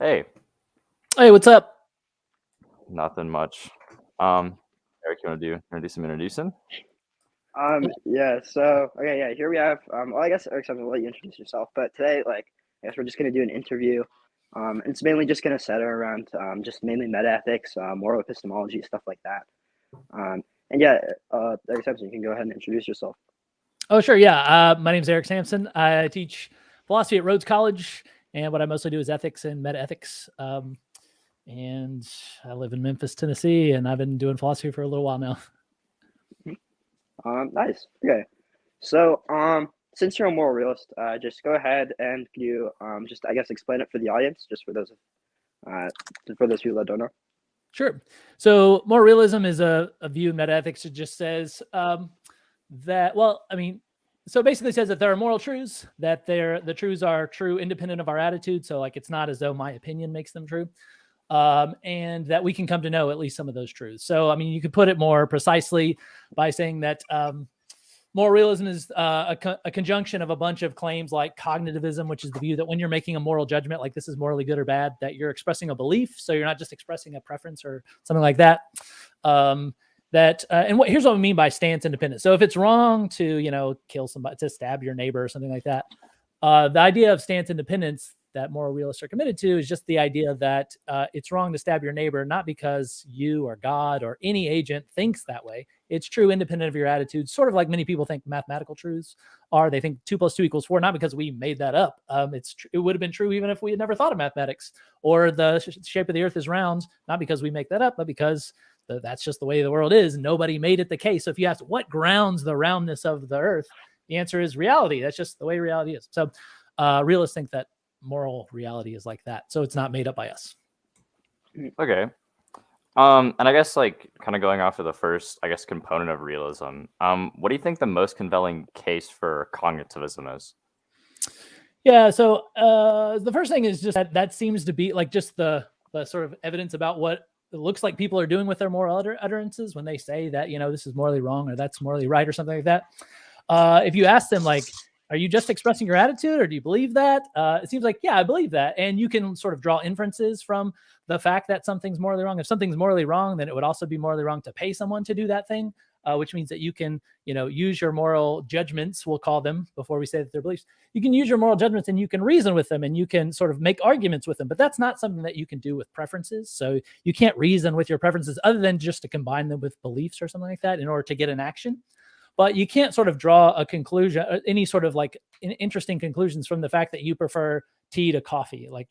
Hey, Hey, what's up? nothing much. Eric, you want to do some introducing? Yeah, so okay, yeah, here we have well I guess Eric, I'm gonna let you introduce yourself, but today I guess we're just gonna do an interview. And it's mainly just gonna center around just mainly metaethics, moral epistemology, stuff like that. And yeah, Eric Sampson, you can go ahead and introduce yourself. Oh, sure. Yeah. My name's Eric Sampson. I teach philosophy at Rhodes College, and what I mostly do is ethics and metaethics. And I live in Memphis, Tennessee, and I've been doing philosophy for a little while now. Nice. Okay. So since you're a moral realist, just go ahead and you just I guess explain it for the audience, just for those people that don't know. Sure. So moral realism is a view in metaethics. It just says that, well, I mean, so basically says that there are moral truths, that the truths are true independent of our attitude. So like, it's not as though my opinion makes them true. And that we can come to know at least some of those truths. So, I mean, you could put it more precisely by saying that moral realism is a conjunction of a bunch of claims like cognitivism, which is the view that when you're making a moral judgment, like this is morally good or bad, that you're expressing a belief. So you're not just expressing a preference or something like that. Here's what we mean by stance independent. So if it's wrong to, kill somebody, to stab your neighbor or something like that, the idea of stance independence that moral realists are committed to is just the idea that it's wrong to stab your neighbor, not because you or God or any agent thinks that way. It's true independent of your attitude, sort of like many people think mathematical truths are. They think 2 + 2 = 4, not because we made that up. It would have been true even if we had never thought of mathematics. Or the shape of the earth is round, not because we make that up, but because that's just the way the world is. Nobody made it the case. So if you ask what grounds the roundness of the earth, the answer is reality. That's just the way reality is. So realists think that moral reality is like that. So it's not made up by us. Okay. And I guess kind of going off of the first, component of realism. What do you think the most compelling case for cognitivism is? Yeah. So the first thing is just that seems to be like just the sort of evidence about what it looks like people are doing with their moral utterances when they say that, this is morally wrong or that's morally right or something like that. If you ask them, like, are you just expressing your attitude or do you believe that? It seems like, yeah, I believe that. And you can sort of draw inferences from the fact that something's morally wrong. If something's morally wrong, then it would also be morally wrong to pay someone to do that thing, which means that you can, use your moral judgments, we'll call them before we say that they're beliefs. You can use your moral judgments and you can reason with them and you can sort of make arguments with them, but that's not something that you can do with preferences. So you can't reason with your preferences other than just to combine them with beliefs or something like that in order to get an action. But you can't sort of draw a conclusion, any sort of like interesting conclusions from the fact that you prefer tea to coffee. Like,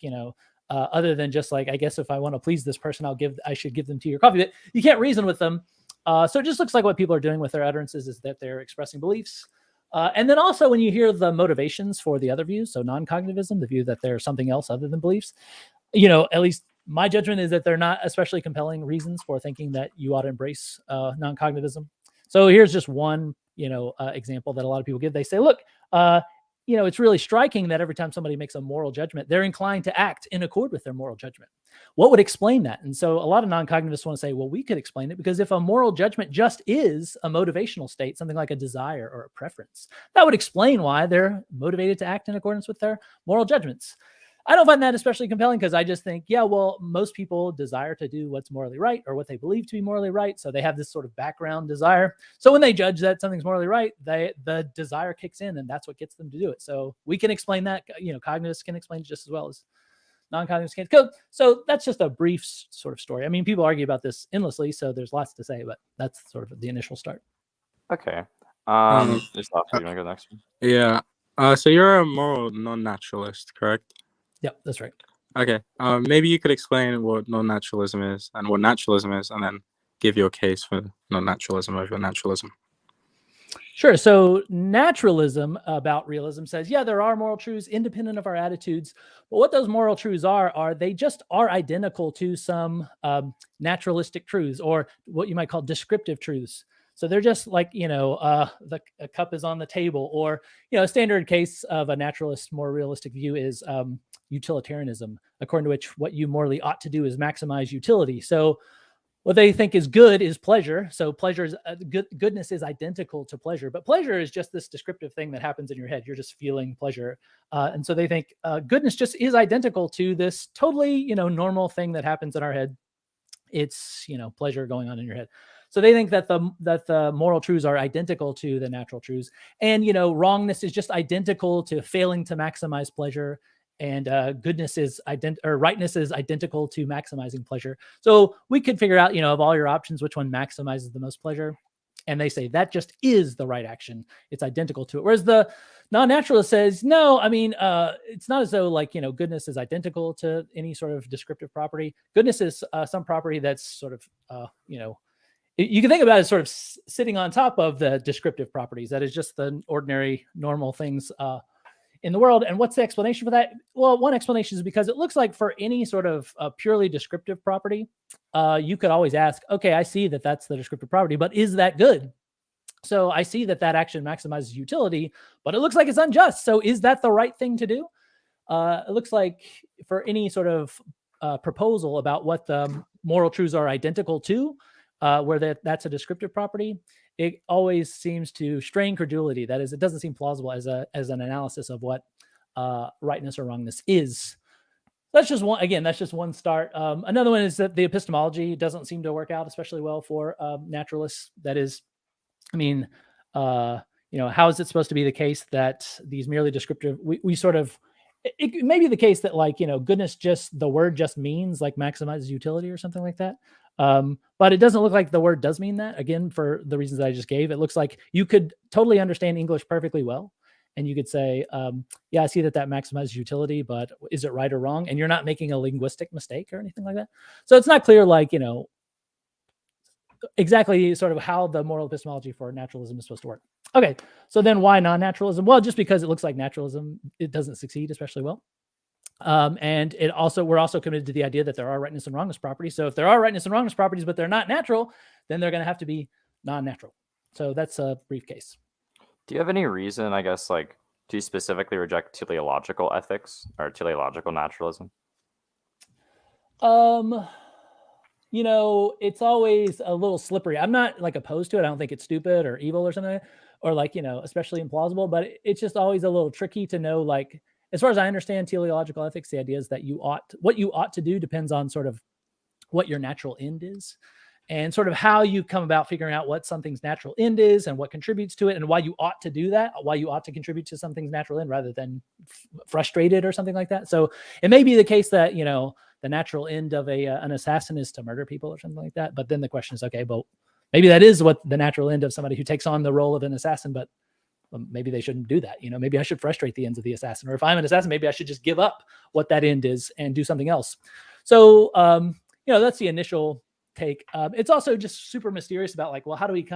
other than just like, I guess if I want to please this person, I should give them tea or coffee. But you can't reason with them. So it just looks like what people are doing with their utterances is that they're expressing beliefs. And then also when you hear the motivations for the other views, so non-cognitivism, the view that there's something else other than beliefs, at least my judgment is that they're not especially compelling reasons for thinking that you ought to embrace non-cognitivism. So here's just one, example that a lot of people give. They say, look, it's really striking that every time somebody makes a moral judgment, they're inclined to act in accord with their moral judgment. What would explain that? And so a lot of non-cognitivists want to say, well, we could explain it because if a moral judgment just is a motivational state, something like a desire or a preference, that would explain why they're motivated to act in accordance with their moral judgments. I don't find that especially compelling because I just think, yeah, well, most people desire to do what's morally right or what they believe to be morally right. So they have this sort of background desire. So when they judge that something's morally right, the desire kicks in and that's what gets them to do it. So we can explain that, cognitivists can explain it just as well as non-cognitivists can. So that's just a brief sort of story. I mean, people argue about this endlessly, so there's lots to say, but that's sort of the initial start. Okay. Just off, you want to go next one? Yeah. So you're a moral non-naturalist, correct? Yep, that's right. Okay. Maybe you could explain what non-naturalism is and what naturalism is, and then give your case for non-naturalism over naturalism. Sure. So naturalism about realism says, yeah, there are moral truths independent of our attitudes. But what those moral truths are they just are identical to some naturalistic truths or what you might call descriptive truths. So they're just like, a cup is on the table, or, a standard case of a naturalist, more realistic view is utilitarianism, according to which what you morally ought to do is maximize utility. So what they think is good is pleasure. So pleasure is goodness is identical to pleasure, but pleasure is just this descriptive thing that happens in your head. You're just feeling pleasure. And so they think goodness just is identical to this totally, normal thing that happens in our head. It's, pleasure going on in your head. So they think that the moral truths are identical to the natural truths, and wrongness is just identical to failing to maximize pleasure, and goodness is rightness is identical to maximizing pleasure. So we could figure out, of all your options, which one maximizes the most pleasure, and they say that just is the right action. It's identical to it. Whereas the non-naturalist says, no, I mean, it's not as though goodness is identical to any sort of descriptive property. Goodness is some property that's sort of, you can think about it as sort of sitting on top of the descriptive properties. That is just the ordinary, normal things in the world. And what's the explanation for that? Well, one explanation is because it looks like for any sort of purely descriptive property, you could always ask, okay, I see that that's the descriptive property, but is that good? So I see that action maximizes utility, but it looks like it's unjust. So is that the right thing to do? It looks like for any sort of proposal about what the moral truths are identical to, where that's a descriptive property, it always seems to strain credulity. That is, it doesn't seem plausible as an analysis of what rightness or wrongness is. That's just one. Again, that's just one start. Another one is that the epistemology doesn't seem to work out especially well for naturalists. That is, I mean, how is it supposed to be the case that these merely descriptive, we sort of, it may be the case that goodness the word just means maximizes utility or something like that. But it doesn't look like the word does mean that, again, for the reasons that I just gave. It looks like you could totally understand English perfectly well. And you could say, yeah, I see that maximizes utility, but is it right or wrong? And you're not making a linguistic mistake or anything like that. So it's not clear, exactly sort of how the moral epistemology for naturalism is supposed to work. Okay, so then why non-naturalism? Well, just because it looks like naturalism, it doesn't succeed especially well. And we're also committed to the idea that there are rightness and wrongness properties. So if there are rightness and wrongness properties, but they're not natural, then they're going to have to be non-natural. So that's a brief case. Do you have any reason, I guess, to specifically reject teleological ethics or teleological naturalism? It's always a little slippery. I'm not opposed to it. I don't think it's stupid or evil or something, or especially implausible, but it's just always a little tricky to know, as far as I understand teleological ethics, the idea is that what you ought to do depends on sort of what your natural end is, and sort of how you come about figuring out what something's natural end is and what contributes to it, and why you ought to do that, why you ought to contribute to something's natural end rather than frustrated or something like that. So it may be the case that, the natural end of an assassin is to murder people or something like that. But then the question is, okay, but maybe that is what the natural end of somebody who takes on the role of an assassin, but maybe they shouldn't do that. Maybe I should frustrate the ends of the assassin, or if I'm an assassin, maybe I should just give up what that end is and do something else. So, that's the initial take. It's also just super mysterious about well, how do we,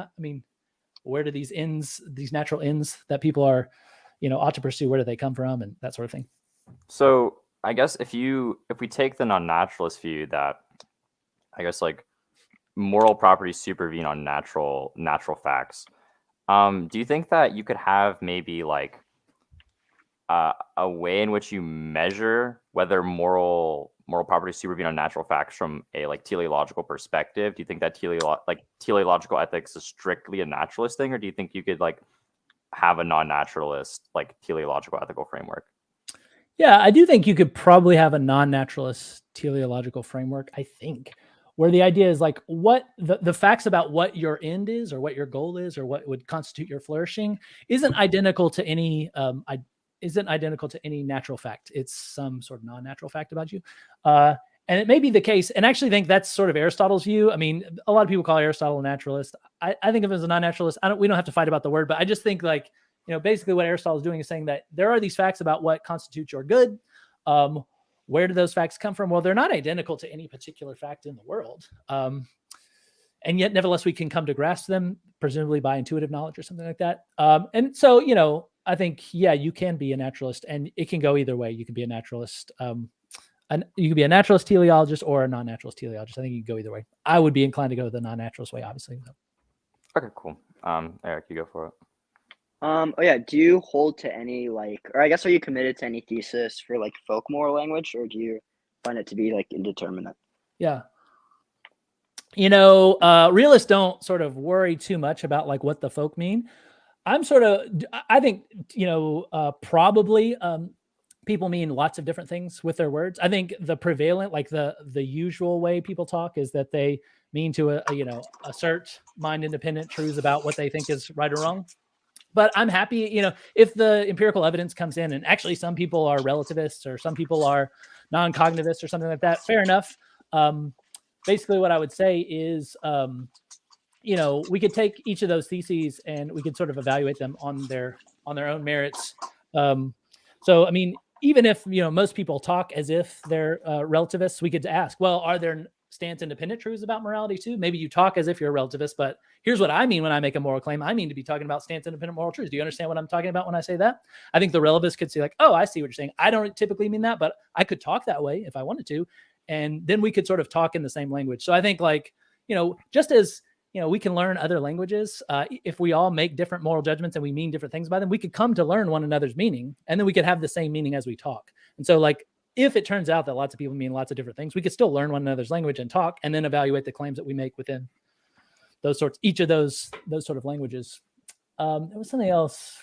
where do these ends, these natural ends that people are, ought to pursue, where do they come from, and that sort of thing. So I guess if we take the non-naturalist view that, I guess, moral properties supervene on natural facts, do you think that you could have maybe a way in which you measure whether moral properties supervene on natural facts from a teleological perspective? Do you think that teleological ethics is strictly a naturalist thing, or do you think you could have a non-naturalist teleological ethical framework? Yeah, I do think you could probably have a non-naturalist teleological framework, I think, where the idea is what the facts about what your end is or what your goal is or what would constitute your flourishing isn't identical to any natural fact. It's some sort of non-natural fact about you. And it may be the case, and I actually think that's sort of Aristotle's view. I mean, a lot of people call Aristotle a naturalist. I think of him as a non-naturalist. We don't have to fight about the word, but I just think basically what Aristotle is doing is saying that there are these facts about what constitutes your good. Where do those facts come from? Well, they're not identical to any particular fact in the world. And yet, nevertheless, we can come to grasp them, presumably by intuitive knowledge or something like that. And so, I think, yeah, you can be a naturalist, and it can go either way. You can be a naturalist. You could be a naturalist teleologist or a non-naturalist teleologist. I think you can go either way. I would be inclined to go the non-naturalist way, obviously. Okay, cool. Eric, you go for it. Oh yeah, do you hold to any or I guess are you committed to any thesis for folk moral language, or do you find it to be indeterminate? Yeah. realists don't sort of worry too much about like what the folk mean. I think, probably people mean lots of different things with their words. I think the prevalent, like the usual way people talk is that they mean to assert mind independent truths about what they think is right or wrong. But I'm happy, if the empirical evidence comes in and actually some people are relativists or some people are non-cognitivists or something like that, fair enough. Basically what I would say is, we could take each of those theses and we could sort of evaluate them on their own merits. So, I mean, even if, most people talk as if they're relativists, we could ask, well, are there stance independent truths about morality too? Maybe you talk as if you're a relativist, but here's what I mean when I make a moral claim. I mean to be talking about stance independent moral truths. Do you understand what I'm talking about when I say that? I think the relativist could say like, oh, I see what you're saying. I don't typically mean that, but I could talk that way if I wanted to. And then we could sort of talk in the same language. So I think like, just as, we can learn other languages. If we all make different moral judgments and we mean different things by them, we could come to learn one another's meaning, and then we could have the same meaning as we talk. And so like, if it turns out that lots of people mean lots of different things, we could still learn one another's language and talk, and then evaluate the claims that we make within each of those sort of languages. There was something else.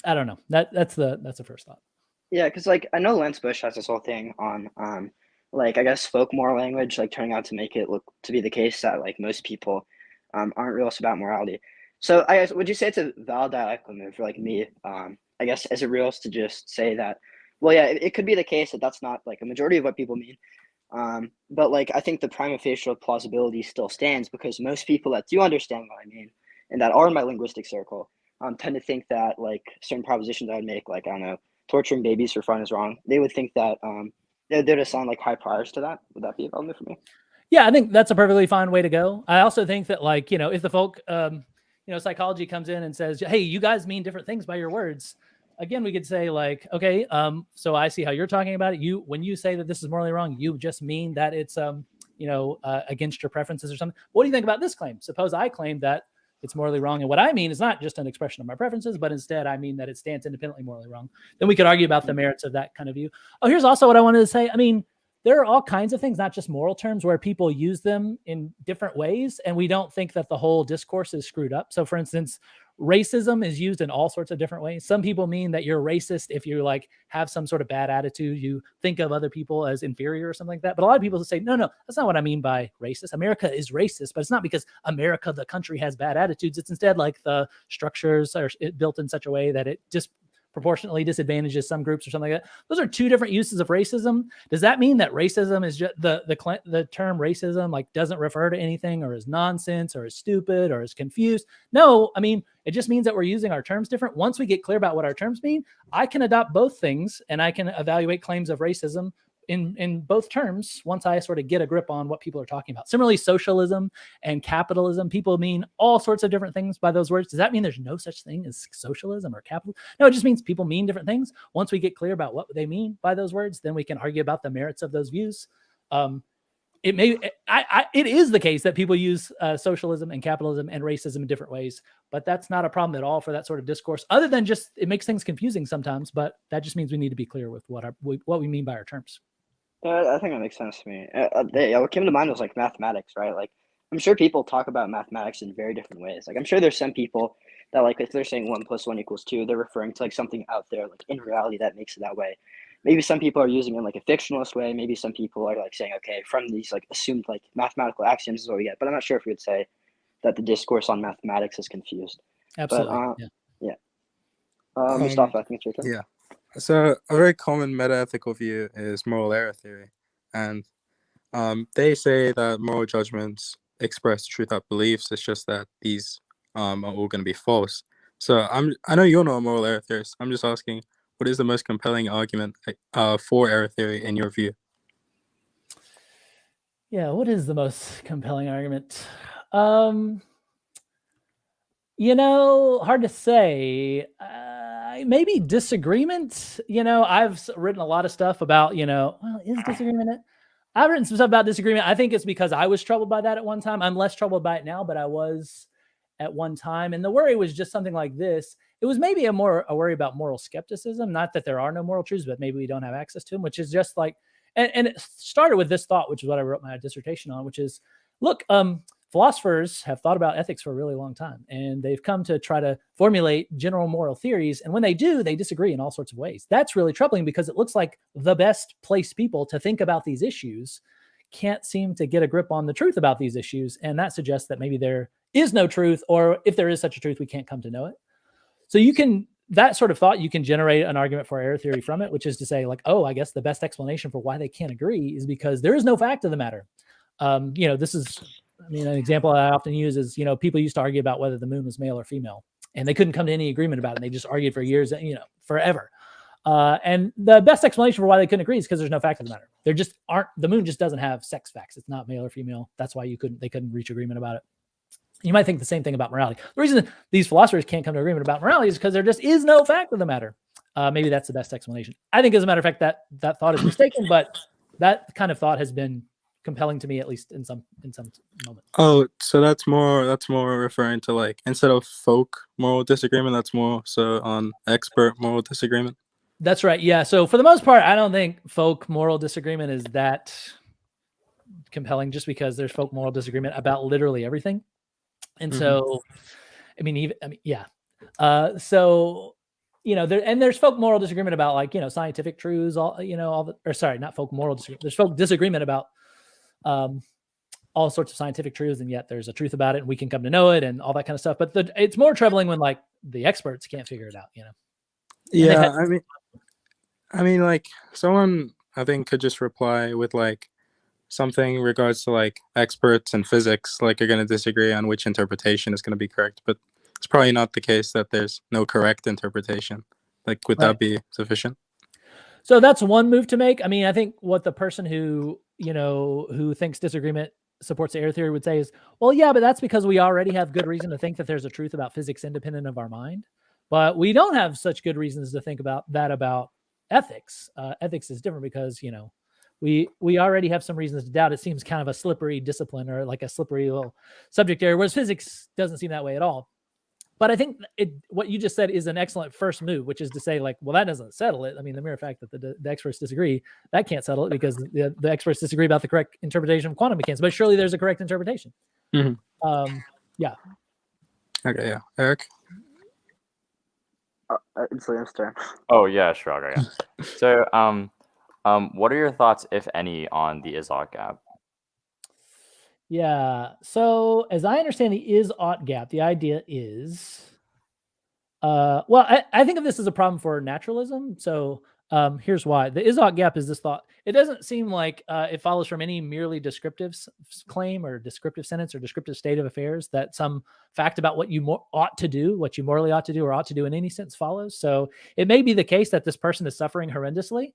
I don't know. That's the first thought. Yeah, because like I know Lance Bush has this whole thing on like I guess folk moral language, like turning out to make it look to be the case that like most people aren't realists about morality. So I guess would you say it's a valid dialectical move for like me, I guess as a realist to just say that, well, yeah, it could be the case that that's not like a majority of what people mean. But like I think the prima facie plausibility still stands because most people that do understand what I mean and that are in my linguistic circle tend to think that like certain propositions I would make, like I don't know, torturing babies for fun is wrong. They would think that they'd assign like high priors to that. Would that be a valid move for me? Yeah, I think that's a perfectly fine way to go. I also think that like, if the folk, psychology comes in and says, hey, you guys mean different things by your words. Again, we could say like, okay, so I see how you're talking about it. When you say that this is morally wrong, you just mean that it's, against your preferences or something. What do you think about this claim? Suppose I claim that it's morally wrong. And what I mean is not just an expression of my preferences, but instead I mean that it stands independently morally wrong. Then we could argue about the merits of that kind of view. Oh, here's also what I wanted to say. I mean, there are all kinds of things, not just moral terms, where people use them in different ways, and we don't think that the whole discourse is screwed up. So for instance, racism is used in all sorts of different ways. Some people mean that you're racist if you like have some sort of bad attitude, you think of other people as inferior or something like that. But a lot of people say, no, that's not what I mean by racist. America is racist, but it's not because America, the country, has bad attitudes. It's instead like the structures are built in such a way that it just proportionately disadvantages some groups or something like that. Those are two different uses of racism. Does that mean that racism is just the term racism like doesn't refer to anything or is nonsense or is stupid or is confused? No, I mean, it just means that we're using our terms different. Once we get clear about what our terms mean, I can adopt both things and I can evaluate claims of racism in both terms once I sort of get a grip on what people are talking about. Similarly, socialism and capitalism, people mean all sorts of different things by those words. Does that mean there's no such thing as socialism or capitalism? No, it just means people mean different things. Once we get clear about what they mean by those words, then we can argue about the merits of those views. It is the case that people use socialism and capitalism and racism in different ways, but that's not a problem at all for that sort of discourse, other than just it makes things confusing sometimes, but that just means we need to be clear with what we mean by our terms. I think that makes sense to me. What came to mind was like mathematics, right? Like I'm sure people talk about mathematics in very different ways. Like I'm sure there's some people that like if they're saying 1 + 1 = 2, they're referring to like something out there, like in reality that makes it that way. Maybe some people are using it in like a fictionalist way. Maybe some people are like saying, okay, from these like assumed like mathematical axioms is what we get. But I'm not sure if we would say that the discourse on mathematics is confused. Absolutely. But yeah. Mustafa, I think it's your turn. Yeah. So a very common meta-ethical view is moral error theory, and they say that moral judgments express the truth about beliefs. It's just that these are all going to be false. So I know you're not a moral error theorist. I'm just asking, what is the most compelling argument for error theory in your view? Yeah, what is the most compelling argument? Hard to say. Maybe disagreement. I've written a lot of stuff about, is disagreement it? I've written some stuff about disagreement. I think it's because I was troubled by that at one time. I'm less troubled by it now, but I was at one time. And the worry was just something like this. It was maybe a worry about moral skepticism. Not that there are no moral truths, but maybe we don't have access to them, which is just like, and it started with this thought, which is what I wrote my dissertation on, which is look, philosophers have thought about ethics for a really long time, and they've come to try to formulate general moral theories. And when they do, they disagree in all sorts of ways. That's really troubling because it looks like the best placed people to think about these issues can't seem to get a grip on the truth about these issues. And that suggests that maybe there is no truth, or if there is such a truth, we can't come to know it. So that sort of thought, you can generate an argument for error theory from it, which is to say, like, oh, I guess the best explanation for why they can't agree is because there is no fact of the matter. This is, an example I often use is, people used to argue about whether the moon was male or female, and they couldn't come to any agreement about it. And they just argued for years, forever. And the best explanation for why they couldn't agree is because there's no fact of the matter. There just aren't. The moon just doesn't have sex facts. It's not male or female. That's why they couldn't reach agreement about it. You might think the same thing about morality. The reason these philosophers can't come to agreement about morality is because there just is no fact of the matter. Maybe that's the best explanation. I think, as a matter of fact, that thought is mistaken, but that kind of thought has been compelling to me, at least in some moments. Oh, so that's more referring to, like, instead of folk moral disagreement, that's more so on expert moral disagreement. That's right. Yeah. So for the most part, I don't think folk moral disagreement is that compelling, just because there's folk moral disagreement about literally everything. And so, there's folk moral disagreement about, like, scientific truths, not folk moral disagreement. There's folk disagreement about all sorts of scientific truths, and yet there's a truth about it, and we can come to know it, and all that kind of stuff. But it's more troubling when, like, the experts can't figure it out. Yeah, like, someone, I think, could just reply with, like, something in regards to, like, experts in physics, like, are going to disagree on which interpretation is going to be correct, but it's probably not the case that there's no correct interpretation. Like, would that be sufficient? So that's one move to make. I think what the person who thinks disagreement supports the error theory would say is, well, yeah, but that's because we already have good reason to think that there's a truth about physics independent of our mind, but we don't have such good reasons to think about ethics. Ethics is different because, we already have some reasons to doubt. It seems kind of a slippery discipline, or like a slippery little subject area, whereas physics doesn't seem that way at all. But I think what you just said is an excellent first move, which is to say, like, well, that doesn't settle it. The mere fact that the experts disagree, that can't settle it, because the experts disagree about the correct interpretation of quantum mechanics. But surely there's a correct interpretation. Yeah. Okay. Yeah. Eric. It's Liam's turn. Oh yeah, sure. Okay. Yeah. So, what are your thoughts, if any, on the is-ought gap? Yeah. So as I understand the is-ought gap, the idea is, I think of this as a problem for naturalism. So here's why. The is-ought gap is this thought. It doesn't seem like it follows from any merely descriptive claim or descriptive sentence or descriptive state of affairs that some fact about what you ought to do, what you morally ought to do or ought to do in any sense follows. So it may be the case that this person is suffering horrendously.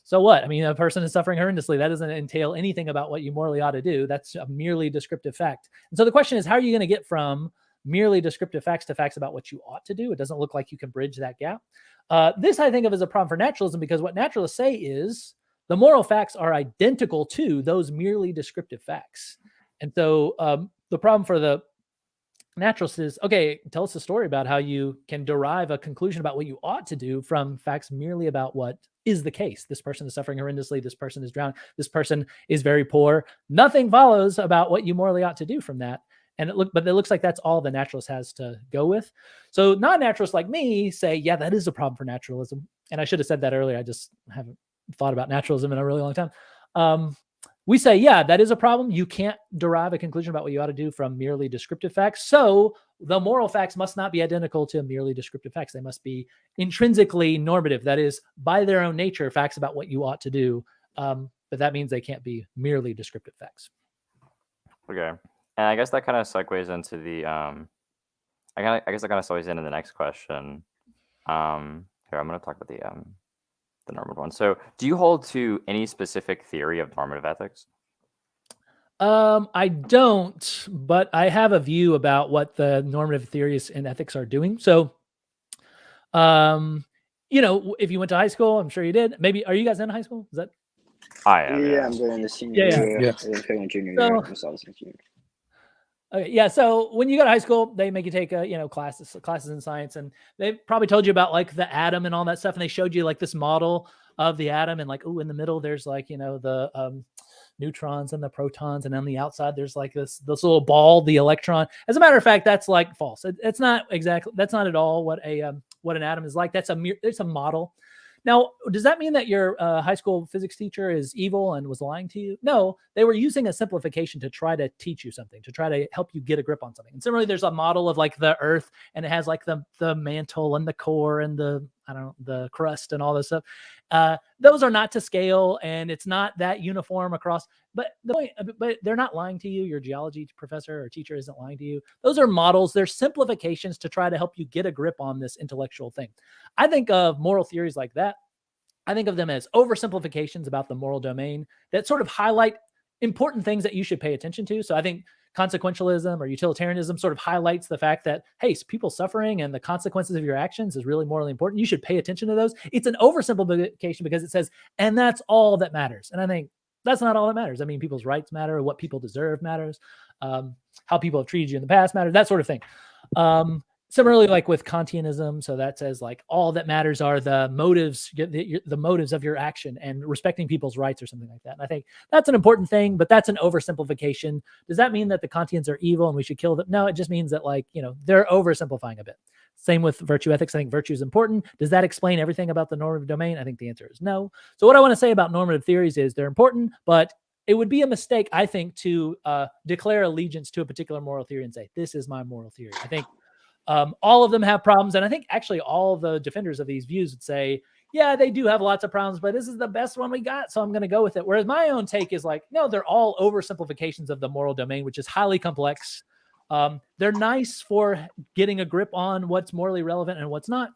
So what? A person is suffering horrendously. That doesn't entail anything about what you morally ought to do. That's a merely descriptive fact. And so the question is, how are you going to get from merely descriptive facts to facts about what you ought to do? It doesn't look like you can bridge that gap. This I think of as a problem for naturalism, because what naturalists say is the moral facts are identical to those merely descriptive facts. And so the problem for the naturalist is, okay, tell us a story about how you can derive a conclusion about what you ought to do from facts merely about what is the case. This person is suffering horrendously. This person is drowning. This person is very poor. Nothing follows about what you morally ought to do from that. But it looks like that's all the naturalist has to go with. So non-naturalists like me say, yeah, that is a problem for naturalism. And I should have said that earlier. I just haven't thought about naturalism in a really long time. We say, yeah, that is a problem. You can't derive a conclusion about what you ought to do from merely descriptive facts. So the moral facts must not be identical to merely descriptive facts. They must be intrinsically normative. That is, by their own nature, facts about what you ought to do. But that means they can't be merely descriptive facts. Okay. And I guess that kind of segues into the I guess that kind of segues into the next question. Here, I'm going to talk about the normative one. So, do you hold to any specific theory of normative ethics? I don't, but I have a view about what the normative theories in ethics are doing. So, if you went to high school, I'm sure you did. Maybe, are you guys in high school? Is that? I am. Yeah, I'm going to senior year. Yeah. Junior year. Okay, yeah. So when you go to high school, they make you take classes in science, and they probably told you about like the atom and all that stuff, and they showed you like this model of the atom, and like, oh, in the middle there's like the neutrons and the protons, and on the outside there's like this little ball, the electron. As a matter of fact, that's like false. It's not exactly, that's not at all what an atom is like. It's a model. Now, does that mean that your high school physics teacher is evil and was lying to you? No, they were using a simplification to try to teach you something, to try to help you get a grip on something. And similarly, there's a model of like the Earth, and it has like the mantle and the core and the crust and all this stuff. Those are not to scale, and it's not that uniform across. But they're not lying to you. Your geology professor or teacher isn't lying to you. Those are models. They're simplifications to try to help you get a grip on this intellectual thing. I think of moral theories like that. I think of them as oversimplifications about the moral domain that sort of highlight important things that you should pay attention to. So I think consequentialism or utilitarianism sort of highlights the fact that, hey, people suffering and the consequences of your actions is really morally important. You should pay attention to those. It's an oversimplification because it says, and that's all that matters. And I think that's not all that matters. I mean, people's rights matter. What people deserve matters. How people have treated you in the past matters. That sort of thing. Similarly, like with Kantianism, so that says like all that matters are the motives, the motives of your action, and respecting people's rights or something like that. And I think that's an important thing, but that's an oversimplification. Does that mean that the Kantians are evil and we should kill them? No, it just means that, like, they're oversimplifying a bit. Same with virtue ethics. I think virtue is important. Does that explain everything about the normative domain? I think the answer is no. So what I want to say about normative theories is they're important, but it would be a mistake, I think, to declare allegiance to a particular moral theory and say, this is my moral theory. I think all of them have problems. And I think actually all of the defenders of these views would say, yeah, they do have lots of problems, but this is the best one we got, so I'm going to go with it. Whereas my own take is like, no, they're all oversimplifications of the moral domain, which is highly complex. They're nice for getting a grip on what's morally relevant and what's not.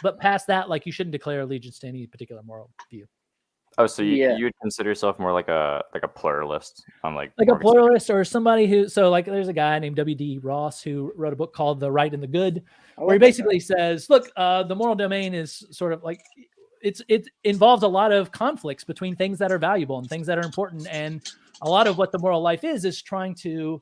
But past that, like, you shouldn't declare allegiance to any particular moral view. Oh, so you would consider yourself more like a pluralist on like a pluralist, or somebody who, so like there's a guy named W.D. Ross who wrote a book called The Right and the Good, where he basically says, look, the moral domain is sort of like, it involves a lot of conflicts between things that are valuable and things that are important. And a lot of what the moral life is trying to,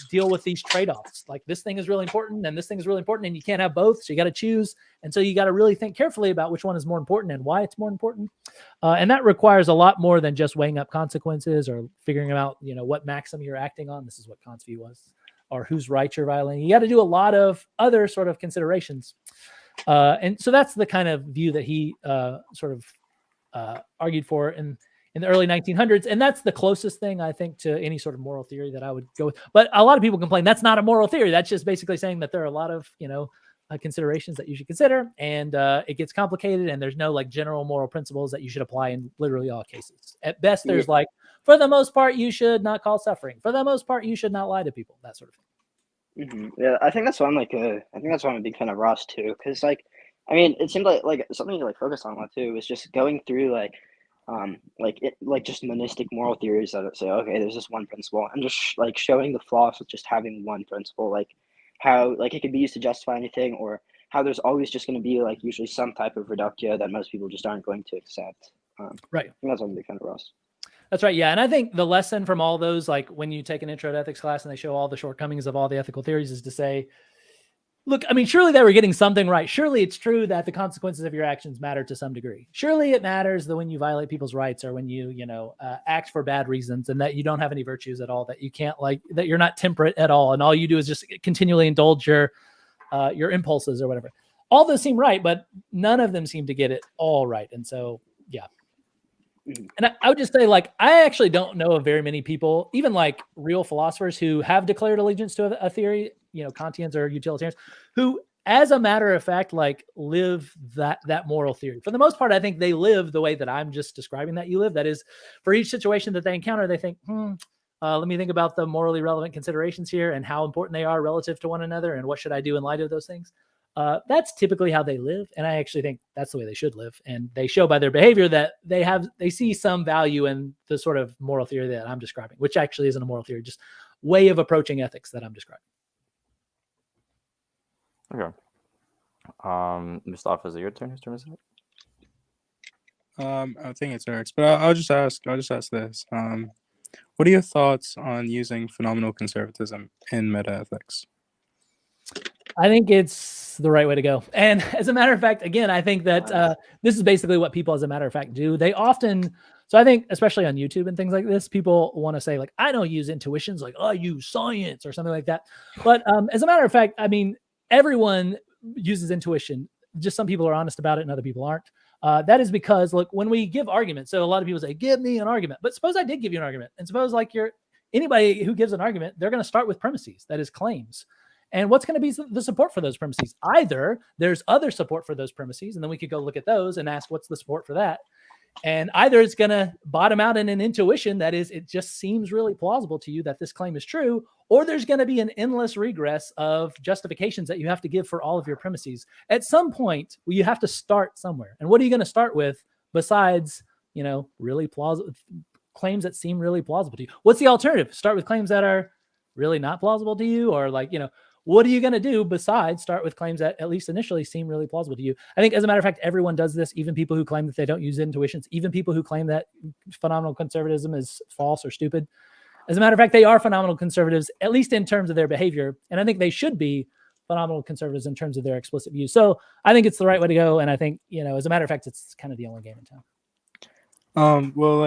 deal with these trade-offs. Like, this thing is really important and this thing is really important, and you can't have both. So you got to choose. And so you got to really think carefully about which one is more important and why it's more important. And that requires a lot more than just weighing up consequences or figuring out, what maxim you're acting on. This is what Kant's view was, or whose rights you're violating. You got to do a lot of other sort of considerations. And so that's the kind of view that he sort of argued for in the early 1900s. And that's the closest thing, I think, to any sort of moral theory that I would go with. But a lot of people complain that's not a moral theory. That's just basically saying that there are a lot of, considerations that you should consider, and it gets complicated, and there's no like general moral principles that you should apply in literally all cases. At best, there's like, for the most part, you should not cause suffering. For the most part, you should not lie to people, that sort of thing. Mm-hmm. Yeah, I think that's why I'm a big fan of Ross too, because it seemed like something to like focus on a lot too was just going through just monistic moral theories that say, okay, there's this one principle, and just like showing the flaws with just having one principle, like how like it could be used to justify anything, or how there's always just going to be like usually some type of reductio that most people just aren't going to accept. Right. I think that's why I'm a big fan of Ross. That's right. Yeah. And I think the lesson from all those, like when you take an intro to ethics class and they show all the shortcomings of all the ethical theories, is to say, look, I mean, surely they were getting something right. Surely it's true that the consequences of your actions matter to some degree. Surely it matters that when you violate people's rights, or when you, act for bad reasons, and that you don't have any virtues at all, that you can't that you're not temperate at all, and all you do is just continually indulge your impulses or whatever. All those seem right, but none of them seem to get it all right. And so, yeah. And I would just say, like, I actually don't know of very many people, even like real philosophers, who have declared allegiance to a theory, Kantians or utilitarians, who, as a matter of fact, like live that moral theory. For the most part, I think they live the way that I'm just describing that you live. That is, for each situation that they encounter, they think, let me think about the morally relevant considerations here and how important they are relative to one another, and what should I do in light of those things. That's typically how they live. And I actually think that's the way they should live. And they show by their behavior that they see some value in the sort of moral theory that I'm describing, which actually isn't a moral theory, just way of approaching ethics that I'm describing. Okay. Mustafa, is it your turn? Whose turn is it? I think it's Eric's, but I'll just ask this. What are your thoughts on using phenomenal conservatism in metaethics? I think it's the right way to go. And as a matter of fact, again, I think that this is basically what people, as a matter of fact, do. They often, so I think, especially on YouTube and things like this, people want to say like, I don't use intuitions, like I use science or something like that. But as a matter of fact, I mean, everyone uses intuition. Just some people are honest about it and other people aren't. That is because, look, when we give arguments, so a lot of people say, give me an argument. But suppose I did give you an argument. And suppose like anybody who gives an argument, they're going to start with premises, that is claims. And what's going to be the support for those premises? Either there's other support for those premises, and then we could go look at those and ask what's the support for that. And either it's going to bottom out in an intuition, that is, it just seems really plausible to you that this claim is true, or there's going to be an endless regress of justifications that you have to give for all of your premises. At some point, you have to start somewhere. And what are you going to start with besides, really plausible claims that seem really plausible to you? What's the alternative? Start with claims that are really not plausible to you, or like, what are you going to do besides start with claims that at least initially seem really plausible to you? I think, as a matter of fact, everyone does this, even people who claim that they don't use intuitions, even people who claim that phenomenal conservatism is false or stupid. As a matter of fact, they are phenomenal conservatives, at least in terms of their behavior. And I think they should be phenomenal conservatives in terms of their explicit views. So I think it's the right way to go. And I think, as a matter of fact, it's kind of the only game in town. Well,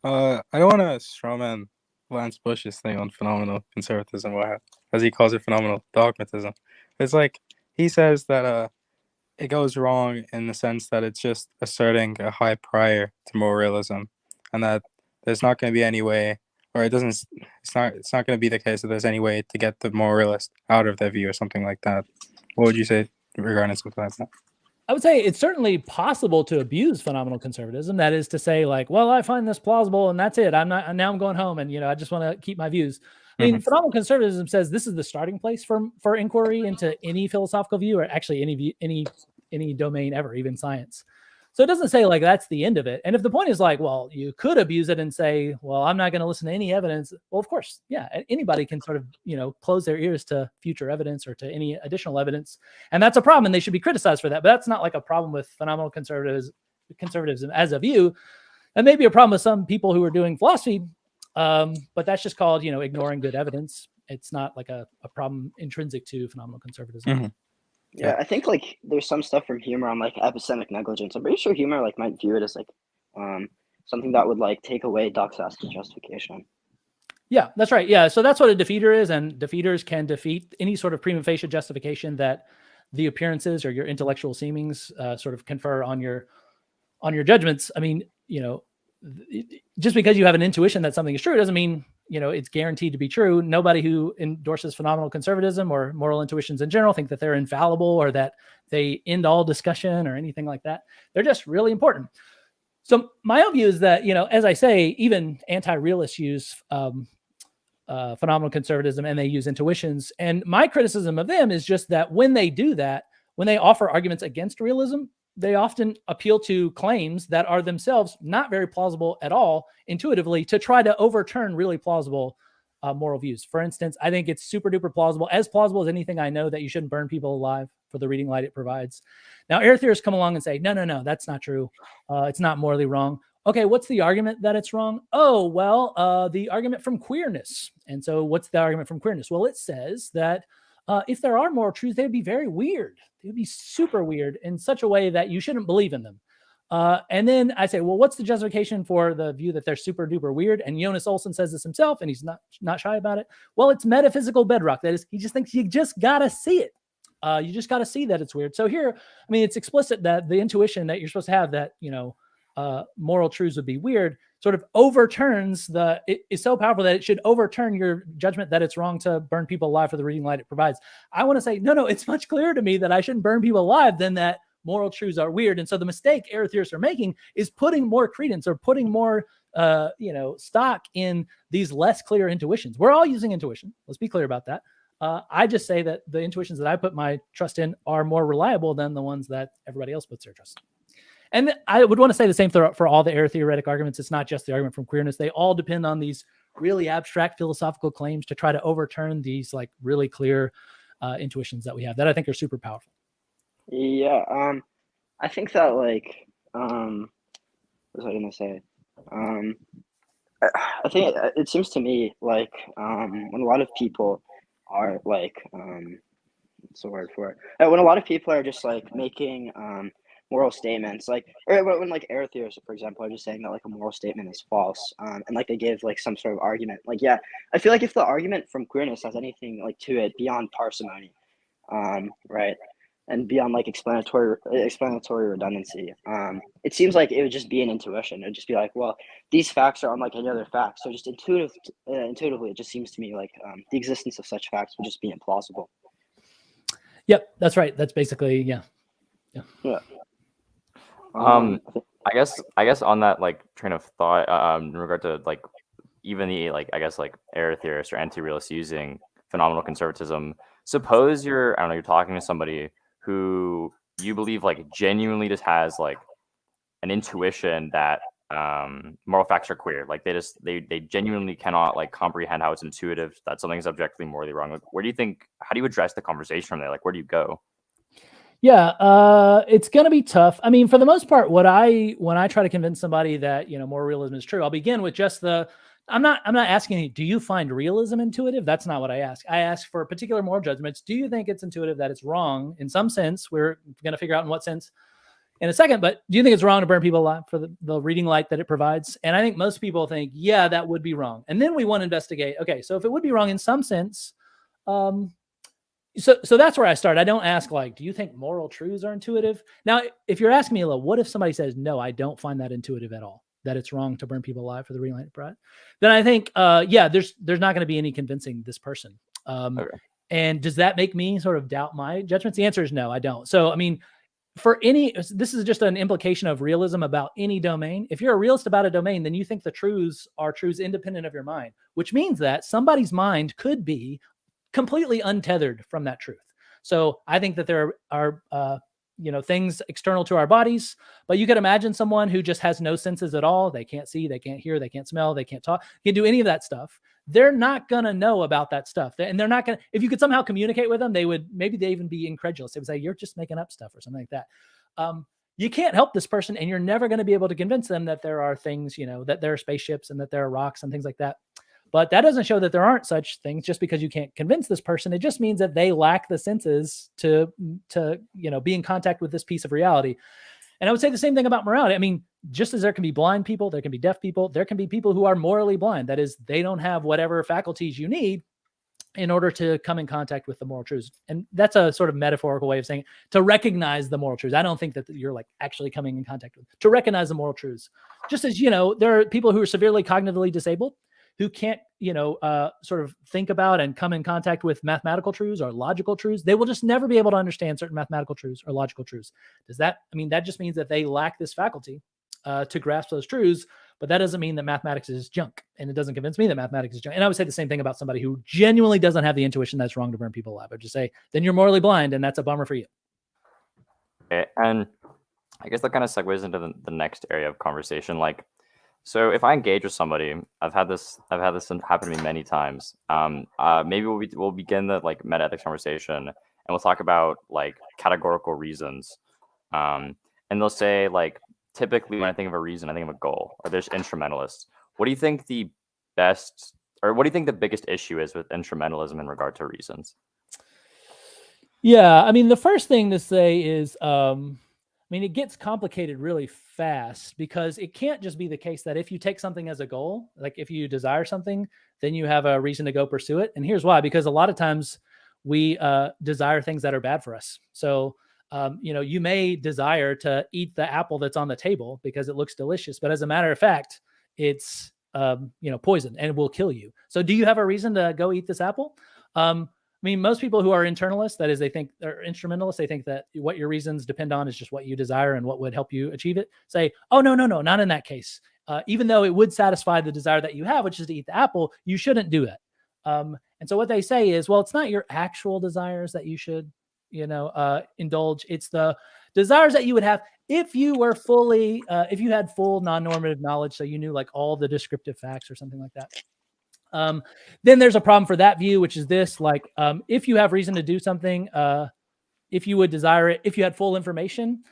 I don't want to strawman Lance Bush's thing on phenomenal conservatism, or as he calls it, phenomenal dogmatism. It's like he says that it goes wrong in the sense that it's just asserting a high prior to moral realism, and that there's not going to be any way, or it's not going to be the case that there's any way to get the moralist out of their view or something like that. What would you say regarding something like that? I would say it's certainly possible to abuse phenomenal conservatism. That is to say, like, well, I find this plausible and that's it. Now I'm going home and, I just want to keep my views. I mean, phenomenal conservatism says this is the starting place for inquiry into any philosophical view, or actually any domain ever, even science. So it doesn't say like that's the end of it. And if the point is like, well, you could abuse it and say, well, I'm not going to listen to any evidence. Well, of course, yeah, anybody can sort of, close their ears to future evidence or to any additional evidence. And that's a problem, and they should be criticized for that. But that's not like a problem with phenomenal conservatism as a view. That may be a problem with some people who are doing philosophy, but that's just called, ignoring good evidence. It's not like a problem intrinsic to phenomenal conservatism. Mm-hmm. Yeah, I think like there's some stuff from humor on like epistemic negligence. I'm pretty sure humor like might view it as like something that would like take away doxastic justification. Yeah, that's right. Yeah, so that's what a defeater is, and defeaters can defeat any sort of prima facie justification that the appearances or your intellectual seemings sort of confer on your judgments. I mean, just because you have an intuition that something is true doesn't mean it's guaranteed to be true. Nobody who endorses phenomenal conservatism or moral intuitions in general think that they're infallible or that they end all discussion or anything like that. They're just really important. So my own view is that, as I say, even anti-realists use phenomenal conservatism and they use intuitions. And my criticism of them is just that when they do that, when they offer arguments against realism, they often appeal to claims that are themselves not very plausible at all intuitively to try to overturn really plausible moral views. For instance, I think it's super duper plausible as anything I know, that you shouldn't burn people alive for the reading light it provides. Now, air theorists come along and say, no, that's not true. It's not morally wrong. Okay, what's the argument that it's wrong? Oh, well, the argument from queerness. And so what's the argument from queerness? Well, it says that if there are moral truths, they'd be very weird. They would be super weird in such a way that you shouldn't believe in them. And then I say, well, what's the justification for the view that they're super duper weird? And Jonas Olson says this himself, and he's not shy about it. Well, it's metaphysical bedrock. That is, he just thinks you just got to see it. You just got to see that it's weird. So here, I mean, it's explicit that the intuition that you're supposed to have that, moral truths would be weird sort of overturns it is so powerful that it should overturn your judgment that it's wrong to burn people alive for the reading light it provides. I want to say, no, it's much clearer to me that I shouldn't burn people alive than that moral truths are weird. And so the mistake air theorists are making is putting more credence or putting more, stock in these less clear intuitions. We're all using intuition. Let's be clear about that. I just say that the intuitions that I put my trust in are more reliable than the ones that everybody else puts their trust in. And I would want to say the same for all the air theoretic arguments. It's not just the argument from queerness. They all depend on these really abstract philosophical claims to try to overturn these like really clear intuitions that we have that I think are super powerful. Yeah. I think that like, what was I going to say? I think it seems to me like when a lot of people are like, what's the word for it? When a lot of people are just like making moral statements, like or when like error theorists, for example, are just saying that like a moral statement is false, and like they give like some sort of argument. Like, yeah, I feel like if the argument from queerness has anything like to it beyond parsimony, right, and beyond like explanatory redundancy, it seems like it would just be an intuition. It would just be like, well, these facts are unlike any other facts. So just intuitively, it just seems to me like the existence of such facts would just be implausible. Yep, that's right. That's basically, yeah. Yeah. I guess on that like train of thought, in regard to like even the like I guess like error theorists or anti-realists using phenomenal conservatism. Suppose you're talking to somebody who you believe like genuinely just has like an intuition that moral facts are queer. Like they genuinely cannot like comprehend how it's intuitive that something's objectively morally wrong. Like, how do you address the conversation from there? Like, where do you go? Yeah, it's going to be tough. I mean, for the most part, when I try to convince somebody that, moral realism is true, I'll begin with just I'm not asking you, do you find realism intuitive? That's not what I ask. I ask for particular moral judgments. Do you think it's intuitive that it's wrong in some sense? We're going to figure out in what sense in a second, but do you think it's wrong to burn people alive for the reading light that it provides? And I think most people think, yeah, that would be wrong. And then we want to investigate, okay, so if it would be wrong in some sense, so that's where I start. I don't ask like, do you think moral truths are intuitive? Now, if you're asking me, what if somebody says, no, I don't find that intuitive at all, that it's wrong to burn people alive for the reading light pride, then I think, there's not going to be any convincing this person. Okay. And does that make me sort of doubt my judgments? The answer is no, I don't. So, I mean, this is just an implication of realism about any domain. If you're a realist about a domain, then you think the truths are truths independent of your mind, which means that somebody's mind could be completely untethered from that truth. So I think that there are things external to our bodies, but you could imagine someone who just has no senses at all. They can't see, they can't hear, they can't smell, they can't talk, can't do any of that stuff. They're not going to know about that stuff. And they're not going to, if you could somehow communicate with them, maybe they even be incredulous. They would say, you're just making up stuff or something like that. You can't help this person, and you're never going to be able to convince them that there are things, that there are spaceships and that there are rocks and things like that. But that doesn't show that there aren't such things just because you can't convince this person. It just means that they lack the senses to be in contact with this piece of reality. And I would say the same thing about morality. I mean, just as there can be blind people, there can be deaf people, there can be people who are morally blind. That is, they don't have whatever faculties you need in order to come in contact with the moral truths. And that's a sort of metaphorical way of saying to recognize the moral truths. I don't think that you're like actually coming in contact with, to recognize the moral truths. Just as, there are people who are severely cognitively disabled who can't, sort of think about and come in contact with mathematical truths or logical truths. They will just never be able to understand certain mathematical truths or logical truths. That just means that they lack this faculty to grasp those truths, but that doesn't mean that mathematics is junk. And it doesn't convince me that mathematics is junk. And I would say the same thing about somebody who genuinely doesn't have the intuition that's wrong to burn people alive. I would just say, then you're morally blind, and that's a bummer for you. Okay, and I guess that kind of segues into the next area of conversation. Like, so if I engage with somebody, I've had this happen to me many times. Maybe we'll begin the like meta ethics conversation, and we'll talk about like categorical reasons. And they'll say like, typically when I think of a reason, I think of a goal. Or there's instrumentalists. What do you think the biggest issue is with instrumentalism in regard to reasons? Yeah, I mean, the first thing to say is, it gets complicated really fast because it can't just be the case that if you take something as a goal, like if you desire something, then you have a reason to go pursue it. And here's why, because a lot of times we desire things that are bad for us. So, you may desire to eat the apple that's on the table because it looks delicious, but as a matter of fact, it's, poison and it will kill you. So do you have a reason to go eat this apple? Most people who are internalists, that is, they think they're instrumentalists, they think that what your reasons depend on is just what you desire and what would help you achieve it. Say, oh, no, not in that case. Even though it would satisfy the desire that you have, which is to eat the apple, you shouldn't do it. And so what they say is, well, it's not your actual desires that you should, indulge. It's the desires that you would have if you were if you had full non-normative knowledge, so you knew like all the descriptive facts or something like that. Then there's a problem for that view, which is this, like, if you have reason to do something, if you would desire it, if you had full information,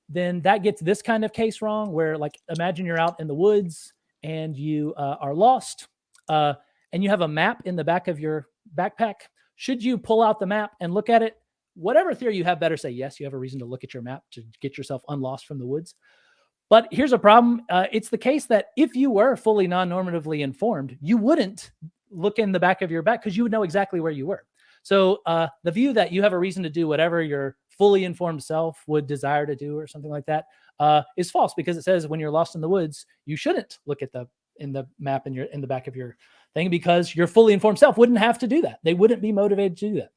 then that gets this kind of case wrong where, like, imagine you're out in the woods and you are lost and you have a map in the back of your backpack. Should you pull out the map and look at it? whatever theory you have, better say yes, you have a reason to look at your map to get yourself unlost from the woods. But here's a problem. It's the case that if you were fully non-normatively informed, you wouldn't look in the back of your back because you would know exactly where you were. So the view that you have a reason to do whatever your fully informed self would desire to do or something like that is false, because it says when you're lost in the woods, you shouldn't look at the map in the back of your thing, because your fully informed self wouldn't have to do that. They wouldn't be motivated to do that.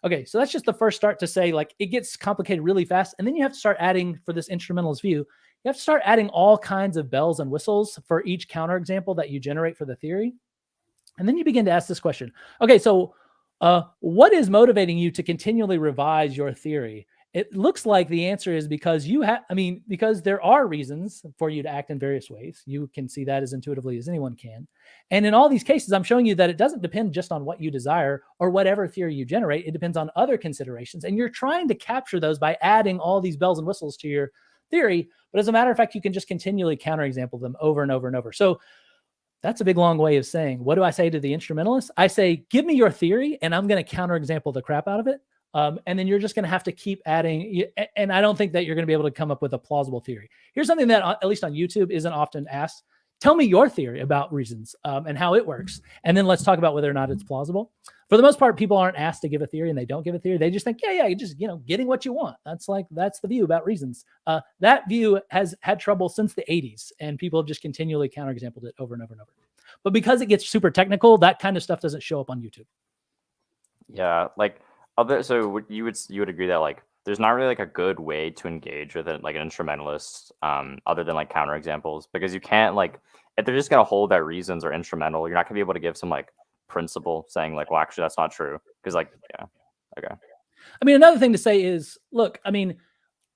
Okay, so that's just the first start to say, like, it gets complicated really fast. And then you have to start adding, for this instrumentalist view, you have to start adding all kinds of bells and whistles for each counterexample that you generate for the theory. And then you begin to ask this question. Okay, so what is motivating you to continually revise your theory? It looks like the answer is because because there are reasons for you to act in various ways. You can see that as intuitively as anyone can. And in all these cases, I'm showing you that it doesn't depend just on what you desire or whatever theory you generate. It depends on other considerations. And you're trying to capture those by adding all these bells and whistles to your theory. But as a matter of fact, you can just continually counterexample them over and over and over. So that's a big, long way of saying, what do I say to the instrumentalist? I say, give me your theory and I'm going to counterexample the crap out of it. And then you're just going to have to keep adding. And I don't think that you're going to be able to come up with a plausible theory. Here's something that, at least on YouTube, isn't often asked. Tell me your theory about reasons and how it works. And then let's talk about whether or not it's plausible. For the most part, people aren't asked to give a theory and they don't give a theory. They just think, yeah, you're just, getting what you want. That's the view about reasons. That view has had trouble since the 80s, and people have just continually counterexampled it over and over and over. But because it gets super technical, that kind of stuff doesn't show up on YouTube. Yeah, so you would agree that like there's not really like a good way to engage with it, like an instrumentalist, other than like counterexamples, because you can't, like, if they're just gonna hold that reasons are instrumental, you're not gonna be able to give some like principle saying like, well, actually that's not true, because like, yeah, okay. I mean, another thing to say is, look, I mean,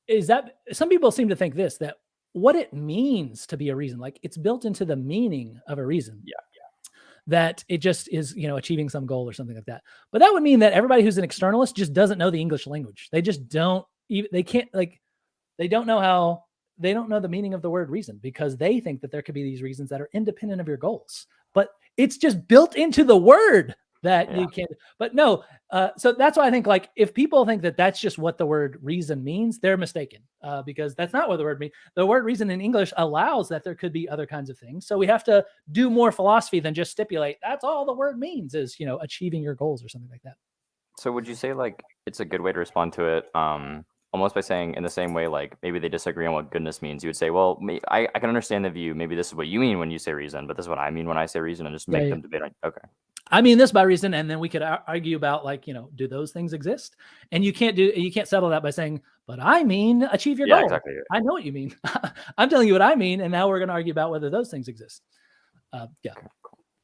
is that some people seem to think that what it means to be a reason, like it's built into the meaning of a reason. Yeah. That it just is, achieving some goal or something like that. But that would mean that everybody who's an externalist just doesn't know the English language. They just don't even, they can't, like, they don't know the meaning of the word reason, because they think that there could be these reasons that are independent of your goals. But it's just built into the word that you can't, but no. So that's why I think, like, if people think that that's just what the word reason means, they're mistaken, because that's not what the word means. The word reason in English allows that there could be other kinds of things. So we have to do more philosophy than just stipulate that's all the word means is, achieving your goals or something like that. So would you say like it's a good way to respond to it, almost by saying, in the same way, like maybe they disagree on what goodness means, you would say, well, I can understand the view. Maybe this is what you mean when you say reason, but this is what I mean when I say reason, and just make them debate. Okay. I mean this by reason, and then we could argue about, like, do those things exist? And you can't settle that by saying, but I mean achieve your goal. Exactly. I know what you mean. I'm telling you what I mean, and now we're going to argue about whether those things exist. Yeah.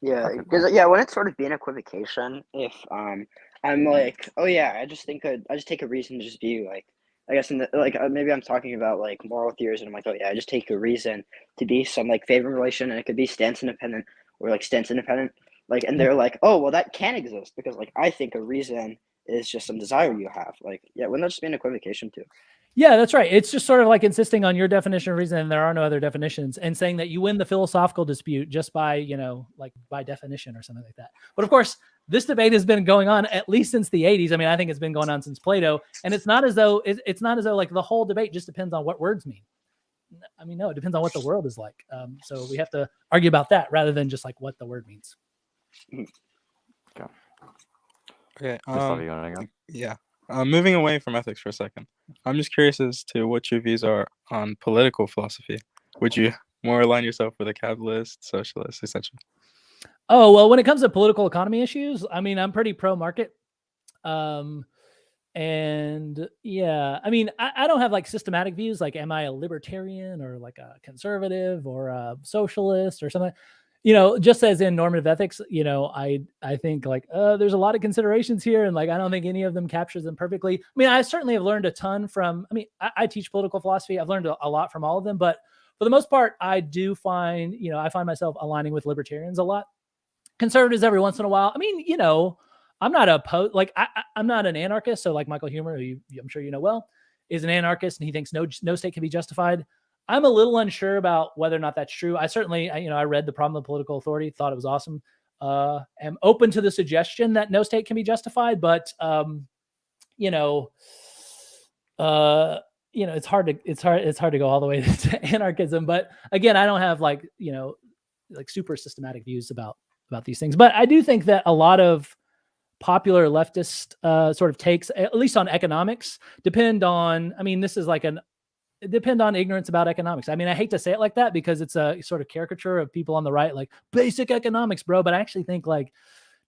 Yeah, because when it's sort of being equivocation, if I'm like, oh yeah, I just take a reason to just view, like, I guess maybe I'm talking about like moral theories, and I'm like, oh yeah, I just take a reason to be some like favoring relation, and it could be stance independent or like stance independent. Like, and they're like, oh, well, that can exist because, like, I think a reason is just some desire you have. Like, yeah, wouldn't that just be an equivocation too? Yeah, that's right. It's just sort of like insisting on your definition of reason and there are no other definitions, and saying that you win the philosophical dispute just by, like by definition or something like that. But of course, this debate has been going on at least since the 80s. I mean, I think it's been going on since Plato, and it's not as though like the whole debate just depends on what words mean. I mean, no, it depends on what the world is like. So we have to argue about that rather than just like what the word means. Okay. Yeah. Moving away from ethics for a second, I'm just curious as to what your views are on political philosophy. Would you more align yourself with a capitalist, socialist, essentially? Oh, well, when it comes to political economy issues, I mean, I'm pretty pro-market. And yeah, I mean, I don't have like systematic views, like am I a libertarian or like a conservative or a socialist or something? Just as in normative ethics, I think like there's a lot of considerations here, and like I don't think any of them captures them perfectly. I mean, I certainly have learned a ton from. I mean, I teach political philosophy. I've learned a lot from all of them, but for the most part, I do find I find myself aligning with libertarians a lot. Conservatives every once in a while. I mean, I'm not opposed. Like I'm not an anarchist. So like Michael Huemer, who I'm sure you know well, is an anarchist, and he thinks no state can be justified. I'm a little unsure about whether or not that's true. I certainly, I read The Problem of Political Authority, thought it was awesome. Am open to the suggestion that no state can be justified, but you know, it's hard to go all the way to anarchism. But again, I don't have like super systematic views about these things. But I do think that a lot of popular leftist sort of takes, at least on economics, depend on ignorance about economics. I mean, I hate to say it like that because it's a sort of caricature of people on the right, like basic economics, bro. But I actually think like,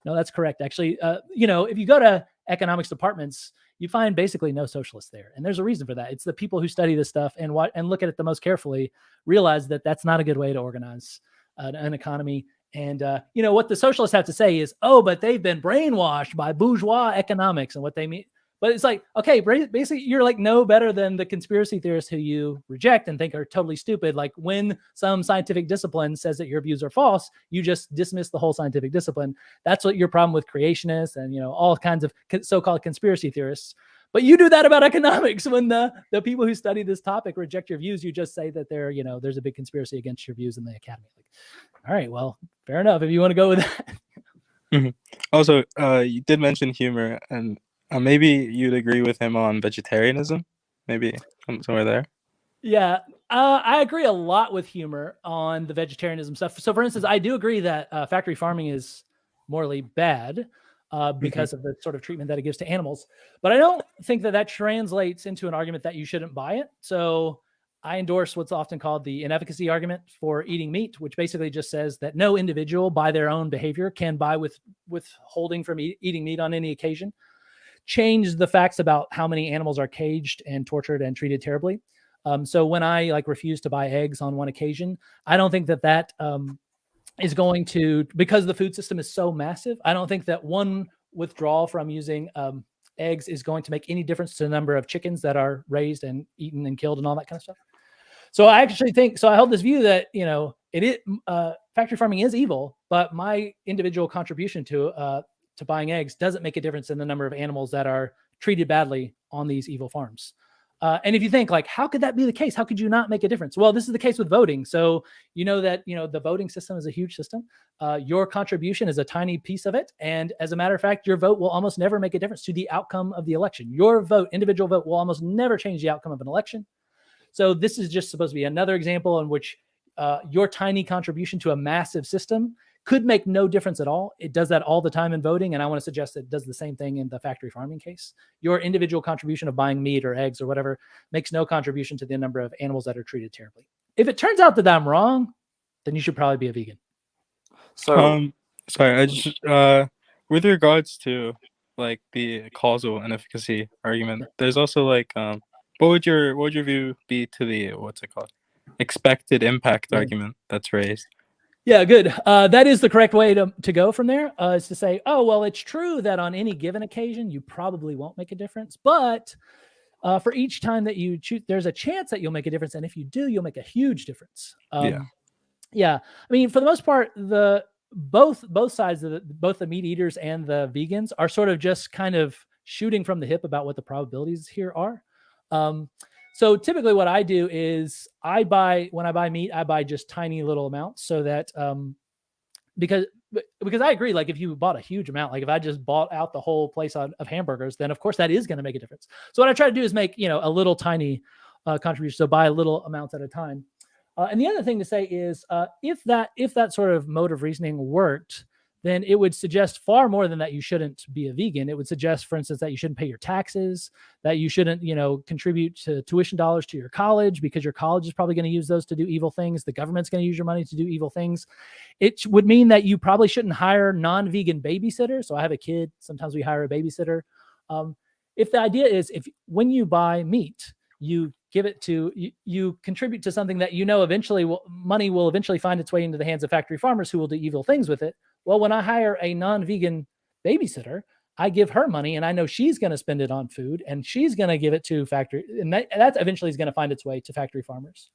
no, that's correct. Actually, if you go to economics departments, you find basically no socialists there. And there's a reason for that. It's the people who study this stuff and look at it the most carefully realize that that's not a good way to organize an economy. And, what the socialists have to say is, oh, but they've been brainwashed by bourgeois economics, and what they mean. But it's like, okay, basically you're like no better than the conspiracy theorists who you reject and think are totally stupid. Like when some scientific discipline says that your views are false, you just dismiss the whole scientific discipline. That's what your problem with creationists and, all kinds of so-called conspiracy theorists. But you do that about economics. When the people who study this topic reject your views, you just say that there's a big conspiracy against your views in the academy. Like, all right, well, fair enough. If you want to go with that. Mm-hmm. Also, you did mention humor, and maybe you'd agree with him on vegetarianism, maybe somewhere there. Yeah, I agree a lot with humor on the vegetarianism stuff. So, for instance, I do agree that factory farming is morally bad because of the sort of treatment that it gives to animals. But I don't think that translates into an argument that you shouldn't buy it. So I endorse what's often called the inefficacy argument for eating meat, which basically just says that no individual by their own behavior can buy withholding from eating meat on any occasion. Change the facts about how many animals are caged and tortured and treated terribly. So when I refuse to buy eggs on one occasion, I don't think that is going to, because the food system is so massive, I don't think that one withdrawal from using eggs is going to make any difference to the number of chickens that are raised and eaten and killed and all that kind of stuff. So I actually think, I hold this view that, factory farming is evil, but my individual contribution to buying eggs doesn't make a difference in the number of animals that are treated badly on these evil farms. And if you think how could that be the case? How could you not make a difference? Well, this is the case with voting. So the voting system is a huge system. Your contribution is a tiny piece of it. And as a matter of fact, your vote will almost never make a difference to the outcome of the election. Your vote, individual vote, will almost never change the outcome of an election. So this is just supposed to be another example in which your tiny contribution to a massive system could make no difference at all. It does that all the time in voting. And I want to suggest that it does the same thing in the factory farming case. Your individual contribution of buying meat or eggs or whatever makes no contribution to the number of animals that are treated terribly. If it turns out that I'm wrong, then you should probably be a vegan. So, sorry, I just, with regards to the causal and efficacy argument, there's also what would your view be to the, what's it called, expected impact argument that's raised? Yeah, good. That is the correct way to go from there, is to say, oh, well, it's true that on any given occasion, you probably won't make a difference. But for each time that you choose, there's a chance that you'll make a difference. And if you do, you'll make a huge difference. Yeah. I mean, for the most part, both sides of both the meat eaters and the vegans are sort of just kind of shooting from the hip about what the probabilities here are. So typically what I do is when I buy meat, I buy just tiny little amounts so that, because I agree, if you bought a huge amount, if I just bought out the whole place of hamburgers, then of course that is going to make a difference. So what I try to do is make, a little tiny contribution. So buy little amounts at a time. And the other thing to say is if that sort of mode of reasoning worked, then it would suggest far more than that you shouldn't be a vegan. It would suggest, for instance, that you shouldn't pay your taxes, that you shouldn't, contribute to tuition dollars to your college, because your college is probably going to use those to do evil things. The government's going to use your money to do evil things. It would mean that you probably shouldn't hire non-vegan babysitters. So I have a kid. Sometimes we hire a babysitter. If the idea is, when you buy meat, you give it to, you contribute to something that eventually money will eventually find its way into the hands of factory farmers who will do evil things with it. Well, when I hire a non-vegan babysitter, I give her money and I know she's going to spend it on food and she's going to give it to factory, and that eventually is going to find its way to factory farmers.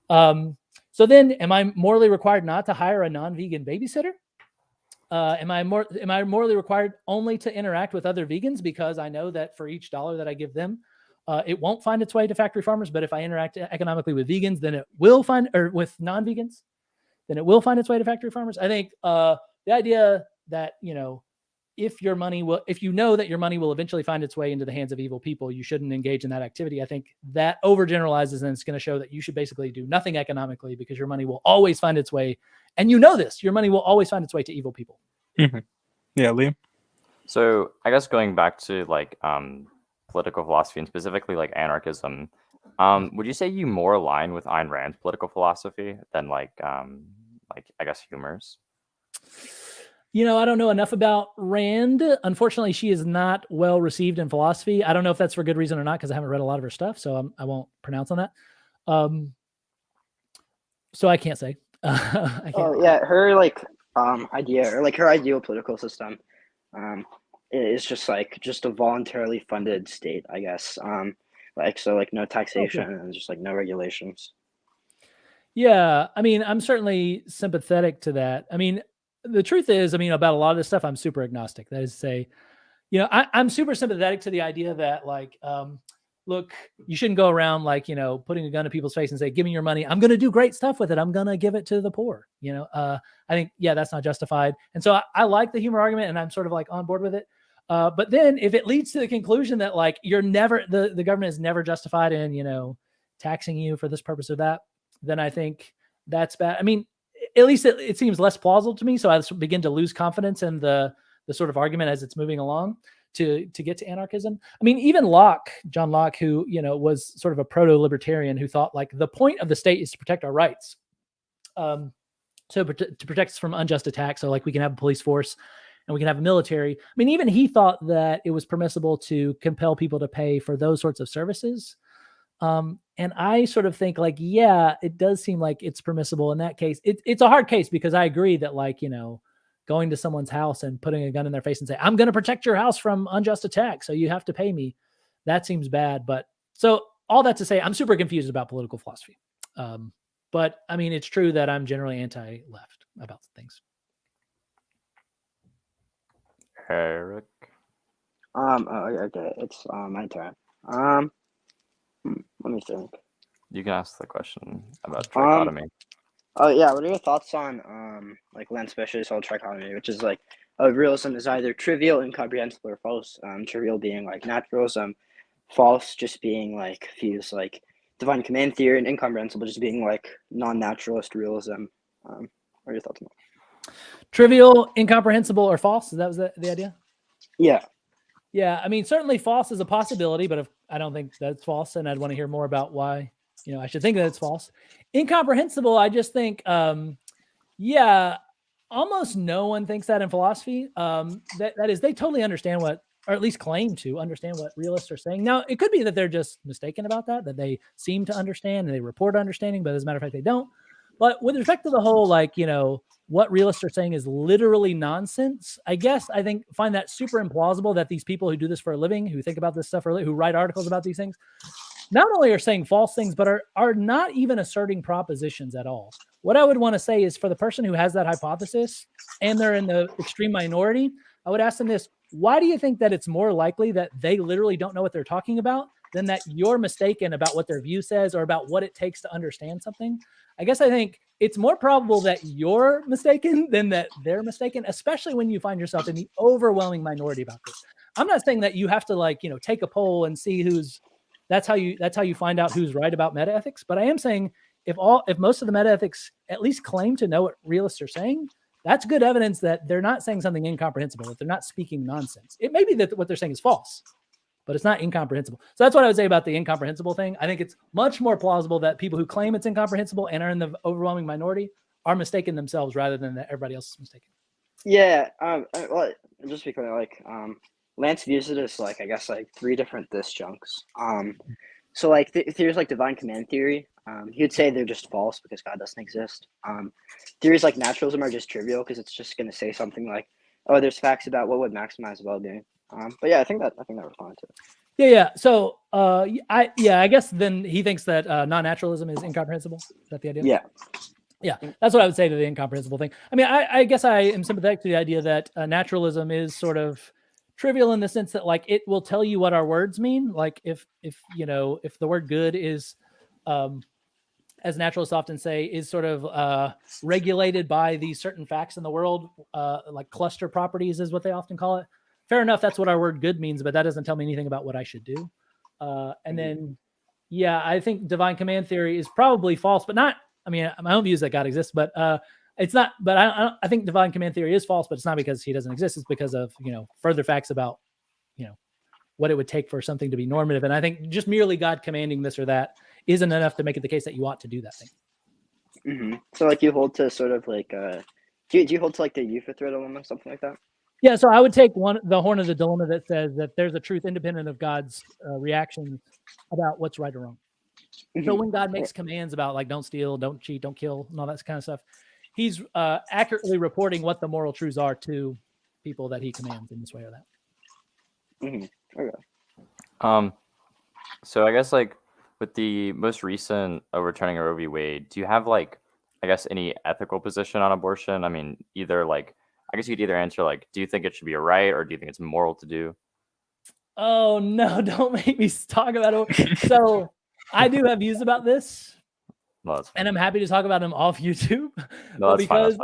So then am I morally required not to hire a non-vegan babysitter? Am I morally required only to interact with other vegans because I know that for each dollar that I give them, it won't find its way to factory farmers, but if I interact economically with vegans, then it will or with non-vegans, then it will find its way to factory farmers. I think the idea that, if you know that your money will eventually find its way into the hands of evil people, you shouldn't engage in that activity. I think that overgeneralizes, and it's going to show that you should basically do nothing economically because your money will always find its way. And you know this, your money will always find its way to evil people. Mm-hmm. Yeah, Liam. So I guess going back to like political philosophy and specifically like anarchism, would you say you more align with Ayn Rand's political philosophy than like I guess Humer's? I don't know enough about Rand. Unfortunately, she is not well received in philosophy. I don't know if that's for good reason or not, because I haven't read a lot of her stuff, so I won't pronounce on that. So I can't say. Yeah, her like idea, or like her ideal political system is just a voluntarily funded state, I guess. Like no taxation and just like no regulations. Yeah, I mean, I'm certainly sympathetic to that. I mean, the truth is, about a lot of this stuff, I'm super agnostic. That is to say, I'm super sympathetic to the idea that like, look, you shouldn't go around like, putting a gun to people's face and say, give me your money. I'm going to do great stuff with it. I'm going to give it to the poor. I think, that's not justified. And so I like the humor argument, and I'm sort of like on board with it. But then if it leads to the conclusion that like, you're never, the government is never justified in, taxing you for this purpose or that, then I think that's bad. I mean, at least it seems less plausible to me. So I begin to lose confidence in the sort of argument as it's moving along to get to anarchism. I mean, even John Locke, who, was sort of a proto-libertarian who thought like the point of the state is to protect our rights, to protect us from unjust attack. So like we can have a police force and we can have a military. I mean, even he thought that it was permissible to compel people to pay for those sorts of services. And I sort of think like, yeah, it does seem like it's permissible in that case. It's a hard case because I agree that like, going to someone's house and putting a gun in their face and say, I'm going to protect your house from unjust attack, so you have to pay me. That seems bad. But so all that to say, I'm super confused about political philosophy. But I mean, it's true that I'm generally anti-left about things. Eric. Okay, it's my turn. Let me think. You can ask the question about trichotomy. Oh yeah, what are your thoughts on like Lance Fisher's whole trichotomy, which is like realism is either trivial, incomprehensible, or false. Trivial being like naturalism, false just being like views like divine command theory, and incomprehensible just being like non-naturalist realism. What are your thoughts on that? Trivial, incomprehensible, or false? That was the idea? Yeah. Yeah, I mean, certainly false is a possibility, but I don't think that's false, and I'd want to hear more about why, I should think that it's false. Incomprehensible, I just think, almost no one thinks that in philosophy. That is, they totally understand what, or at least claim to understand what realists are saying. Now, it could be that they're just mistaken about that they seem to understand and they report understanding, but as a matter of fact, they don't. But with respect to the whole, like, what realists are saying is literally nonsense, I guess I find that super implausible that these people who do this for a living, who think about this stuff for a living, who write articles about these things, not only are saying false things, but are not even asserting propositions at all. What I would want to say is, for the person who has that hypothesis and they're in the extreme minority, I would ask them this: why do you think that it's more likely that they literally don't know what they're talking about than that you're mistaken about what their view says or about what it takes to understand something? I guess I think it's more probable that you're mistaken than that they're mistaken, especially when you find yourself in the overwhelming minority about this. I'm not saying that you have to like, take a poll and see that's how you find out who's right about metaethics. But I am saying if most of the metaethics at least claim to know what realists are saying, that's good evidence that they're not saying something incomprehensible, that they're not speaking nonsense. It may be that what they're saying is false, but it's not incomprehensible. So that's what I would say about the incomprehensible thing. I think it's much more plausible that people who claim it's incomprehensible and are in the overwhelming minority are mistaken themselves rather than that everybody else is mistaken. Yeah. Well, just because like Lance views it as like, I guess, like three different disjuncts. So like theories like divine command theory, he would say they're just false because God doesn't exist. Theories like naturalism are just trivial because it's just going to say something like, oh, there's facts about what would maximize well-being. But yeah, I think that responds to it. Yeah. So I guess then he thinks that non-naturalism is incomprehensible. Is that the idea? Yeah, that's what I would say to the incomprehensible thing. I mean, I guess I am sympathetic to the idea that naturalism is sort of trivial in the sense that like it will tell you what our words mean. Like if the word good is as naturalists often say, is sort of regulated by these certain facts in the world, like cluster properties is what they often call it. Fair enough, that's what our word good means, but that doesn't tell me anything about what I should do. And then, yeah, I think divine command theory is probably false, but not, I mean, my own view is that God exists, but it's not, but I think divine command theory is false, but it's not because he doesn't exist. It's because of, further facts about, what it would take for something to be normative. And I think just merely God commanding this or that isn't enough to make it the case that you ought to do that thing. Mm-hmm. So like you hold to sort of like, do you hold to like the Euphythrid dilemma, something like that? Yeah, so I would take the horn of the dilemma that says that there's a truth independent of God's reactions about what's right or wrong. Mm-hmm. So when God makes commands about like don't steal, don't cheat, don't kill, and all that kind of stuff, he's accurately reporting what the moral truths are to people that he commands in this way or that. Mm-hmm. Okay. So I guess like with the most recent overturning of Roe v. Wade, do you have like, I guess, any ethical position on abortion? I mean, either like, I guess you could either answer like, do you think it should be a right, or do you think it's moral to do? Oh no, don't make me talk about it. So I do have views about this. No, and I'm happy to talk about them off YouTube. No, that's fine.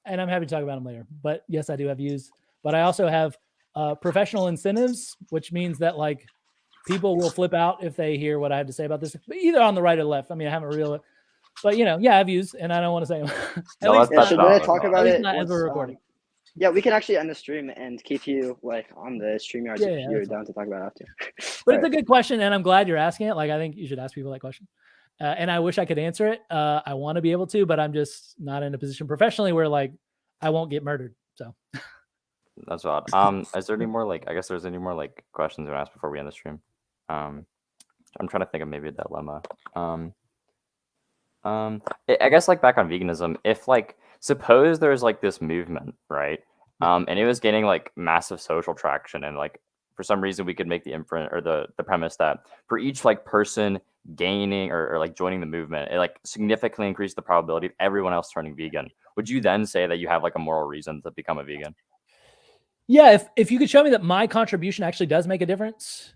And I'm happy to talk about them later. But yes, I do have views. But I also have professional incentives, which means that like people will flip out if they hear what I have to say about this, either on the right or left. I mean, I haven't really, but yeah, I have views, and I don't want to say them. Should I talk about it as we're recording? Yeah, we can actually end the stream and keep you like on the StreamYard if you're down to talk about it after. But it's a good question, and I'm glad you're asking it. Like, I think you should ask people that question. And I wish I could answer it. I want to be able to, but I'm just not in a position professionally where like I won't get murdered. So that's odd. Is there any more like, I guess there's any more like questions to ask before we end the stream? I'm trying to think of maybe a dilemma. I guess like back on veganism, if like suppose there's like this movement, right? And it was gaining like massive social traction, and like for some reason we could make the inference or the premise that for each like person gaining or like joining the movement, it like significantly increased the probability of everyone else turning vegan. Would you then say that you have like a moral reason to become a vegan? Yeah, if you could show me that my contribution actually does make a difference,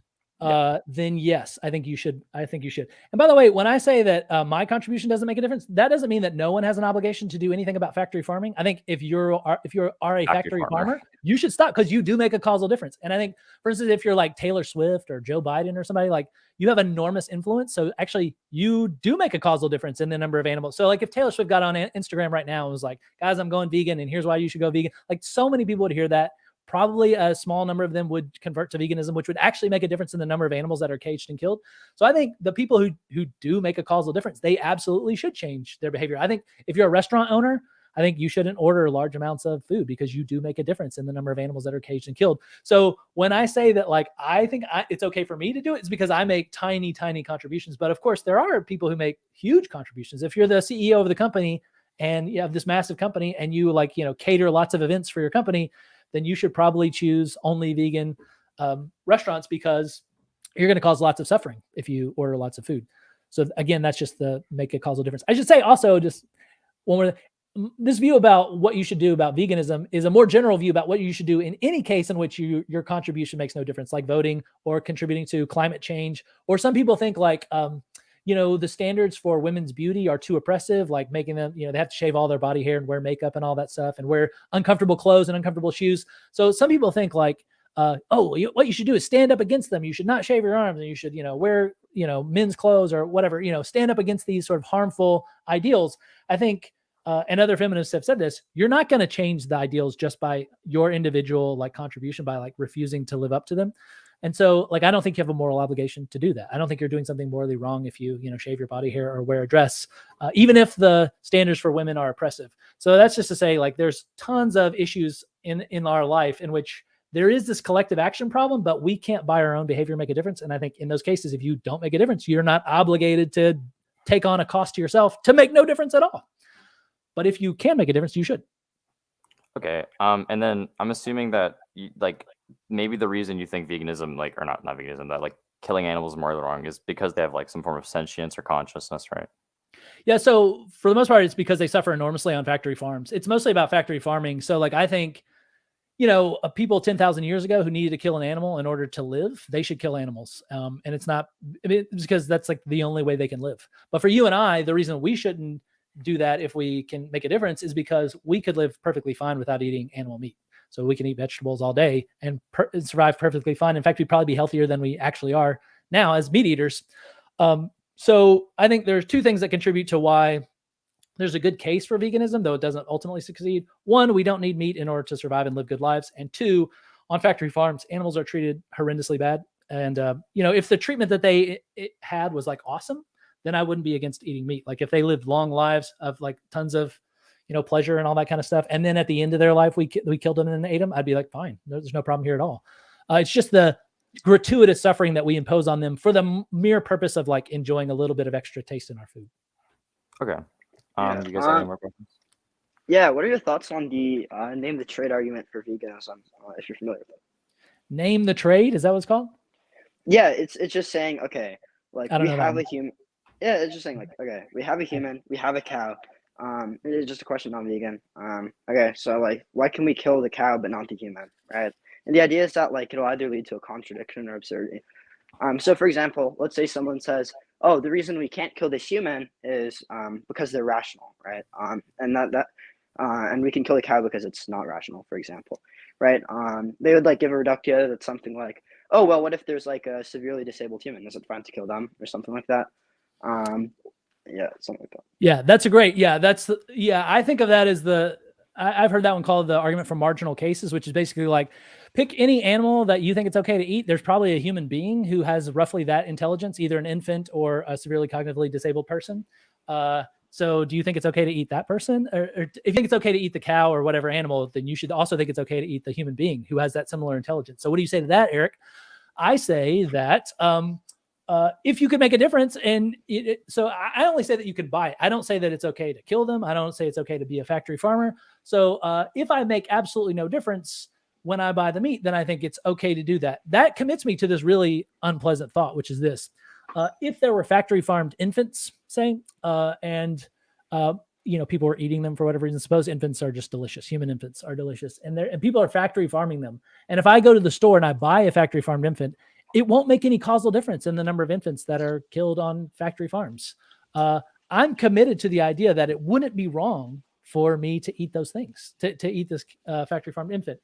then yes, I think you should. And by the way, when I say that my contribution doesn't make a difference, that doesn't mean that no one has an obligation to do anything about factory farming. I think if you are a factory farmer, you should stop, because you do make a causal difference. And I think, for instance, if you're like Taylor Swift or Joe Biden or somebody, like you have enormous influence. So actually, you do make a causal difference in the number of animals. So like if Taylor Swift got on Instagram right now and was like, "Guys, I'm going vegan, and here's why you should go vegan," like so many people would hear that. Probably a small number of them would convert to veganism, which would actually make a difference in the number of animals that are caged and killed. So I think the people who do make a causal difference, they absolutely should change their behavior. I think if you're a restaurant owner, I think you shouldn't order large amounts of food, because you do make a difference in the number of animals that are caged and killed. So when I say that, like, I think it's okay for me to do it, it's because I make tiny, tiny contributions. But of course, there are people who make huge contributions. If you're the CEO of the company and you have this massive company and you like, cater lots of events for your company, then you should probably choose only vegan restaurants, because you're going to cause lots of suffering if you order lots of food. So again, that's just the make a causal difference. I should say also, just one more, this view about what you should do about veganism is a more general view about what you should do in any case in which your contribution makes no difference, like voting or contributing to climate change. Or some people think like, the standards for women's beauty are too oppressive, like making them, they have to shave all their body hair and wear makeup and all that stuff and wear uncomfortable clothes and uncomfortable shoes. So some people think like, what you should do is stand up against them. You should not shave your arms, and you should, wear, men's clothes or whatever, stand up against these sort of harmful ideals. I think, and other feminists have said this, you're not going to change the ideals just by your individual like contribution, by like refusing to live up to them. And so, like, I don't think you have a moral obligation to do that. I don't think you're doing something morally wrong if you, shave your body hair or wear a dress, even if the standards for women are oppressive. So that's just to say, like, there's tons of issues in our life in which there is this collective action problem, but we can't by our own behavior make a difference. And I think in those cases, if you don't make a difference, you're not obligated to take on a cost to yourself to make no difference at all. But if you can make a difference, you should. Okay. And then I'm assuming that maybe the reason you think veganism, like, or not veganism, that like killing animals is morally wrong is because they have like some form of sentience or consciousness, right? Yeah. So for the most part, it's because they suffer enormously on factory farms. It's mostly about factory farming. So like, I think people 10,000 years ago who needed to kill an animal in order to live, they should kill animals. And it's not because that's like the only way they can live. But for you and I, the reason we shouldn't do that if we can make a difference is because we could live perfectly fine without eating animal meat. So we can eat vegetables all day and survive perfectly fine. In fact, we'd probably be healthier than we actually are now as meat eaters. So I think there's two things that contribute to why there's a good case for veganism, though it doesn't ultimately succeed. One, we don't need meat in order to survive and live good lives. And two, on factory farms, animals are treated horrendously bad. And, if the treatment that they had was like awesome, then I wouldn't be against eating meat. Like if they lived long lives of like tons of, pleasure and all that kind of stuff. And then at the end of their life, we killed them and ate them. I'd be like, fine, there's no problem here at all. It's just the gratuitous suffering that we impose on them for the mere purpose of like enjoying a little bit of extra taste in our food. Okay. You guys have any more questions? Yeah. What are your thoughts on the name the trade argument for veganism? If you're familiar with it. Name the trade? Is that what it's called? Yeah, it's just saying, okay, like I don't we know have that a human. Yeah, it's just saying like, okay, we have a human, we have a cow. It's just a question, non-vegan. Okay, so like, why can we kill the cow but not the human, right? And the idea is that like it'll either lead to a contradiction or absurdity. So for example, let's say someone says, oh, the reason we can't kill this human is because they're rational, right? And we can kill the cow because it's not rational, for example, right? They would like give a reductio that's something like, oh, well, what if there's like a severely disabled human? Is it fine to kill them or something like that? Yeah, something like that. Yeah, that's a great. Yeah, I think of that as I've heard that one called the argument for marginal cases, which is basically like pick any animal that you think it's okay to eat. There's probably a human being who has roughly that intelligence, either an infant or a severely cognitively disabled person. So do you think it's okay to eat that person? Or if you think it's okay to eat the cow or whatever animal, then you should also think it's okay to eat the human being who has that similar intelligence. So what do you say to that, Eric? I say that if you could make a difference, so I only say that you can buy it. I don't say that it's okay to kill them. I don't say it's okay to be a factory farmer. So if I make absolutely no difference when I buy the meat, then I think it's okay to do that. That commits me to this really unpleasant thought, which is this. If there were factory farmed infants, say, and people are eating them for whatever reason, suppose infants are just delicious. Human infants are delicious. And people are factory farming them. And if I go to the store and I buy a factory farmed infant, it won't make any causal difference in the number of infants that are killed on factory farms. I'm committed to the idea that it wouldn't be wrong for me to eat those things, to eat this factory farmed infant,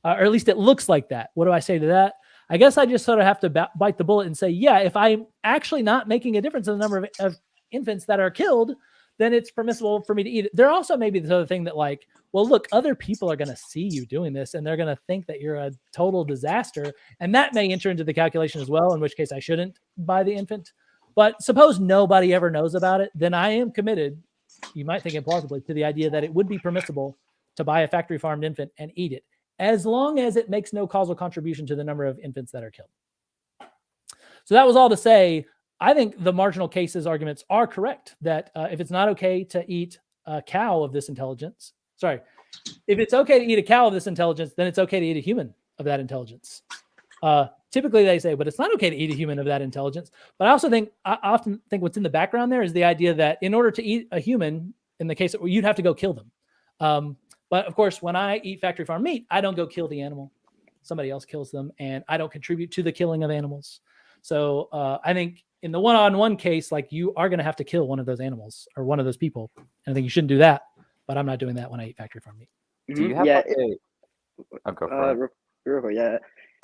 or at least it looks like that. What do I say to that? I guess I just sort of have to bite the bullet and say, yeah, if I'm actually not making a difference in the number of infants that are killed, then it's permissible for me to eat it. There also may be this other thing that like, well, look, other people are going to see you doing this and they're going to think that you're a total disaster. And that may enter into the calculation as well, in which case I shouldn't buy the infant. But suppose nobody ever knows about it, then I am committed, you might think implausibly, to the idea that it would be permissible to buy a factory farmed infant and eat it, as long as it makes no causal contribution to the number of infants that are killed. So that was all to say, I think the marginal cases arguments are correct, that if it's not okay to eat a cow of this intelligence, if it's okay to eat a cow of this intelligence, then it's okay to eat a human of that intelligence. Typically they say, but it's not okay to eat a human of that intelligence. But I often think what's in the background there is the idea that in order to eat a human, in the case that you'd have to go kill them. But of course, when I eat factory farm meat, I don't go kill the animal. Somebody else kills them, and I don't contribute to the killing of animals. So I think in the one-on-one case, like you are going to have to kill one of those animals or one of those people. And I think you shouldn't do that, but I'm not doing that when I eat factory farm meat. Do you have yeah.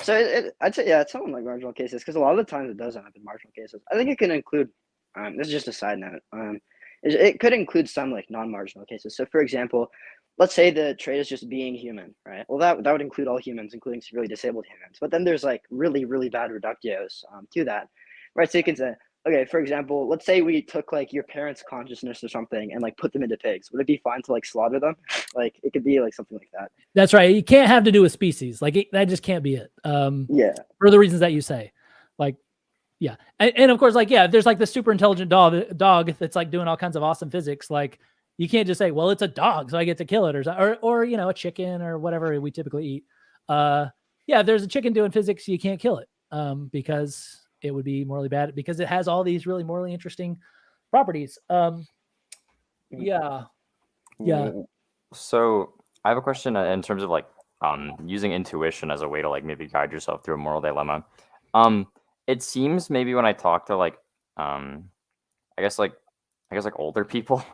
So I'd say, it's something like marginal cases, because a lot of the times it does end up in marginal cases. I think it can include, this is just a side note, it could include some like non-marginal cases. So for example, let's say the trade is just being human, right? Well, that would include all humans, including severely disabled humans. But then there's like really, really bad reductios to that, right? So you can say, okay, for example, let's say we took like your parents' consciousness or something and like put them into pigs. Would it be fine to like slaughter them? Like it could be like something like that. That's right. You can't have to do with species. Like that just can't be it. Yeah. For the reasons that you say, like, yeah. And of course, like, yeah, there's like the super intelligent dog that's like doing all kinds of awesome physics. Like you can't just say, well, it's a dog, so I get to kill it, or a chicken or whatever we typically eat. Yeah, if there's a chicken doing physics, you can't kill it because it would be morally bad because it has all these really morally interesting properties. Yeah. So I have a question in terms of like using intuition as a way to like maybe guide yourself through a moral dilemma. It seems maybe when I talk to like I guess like older people,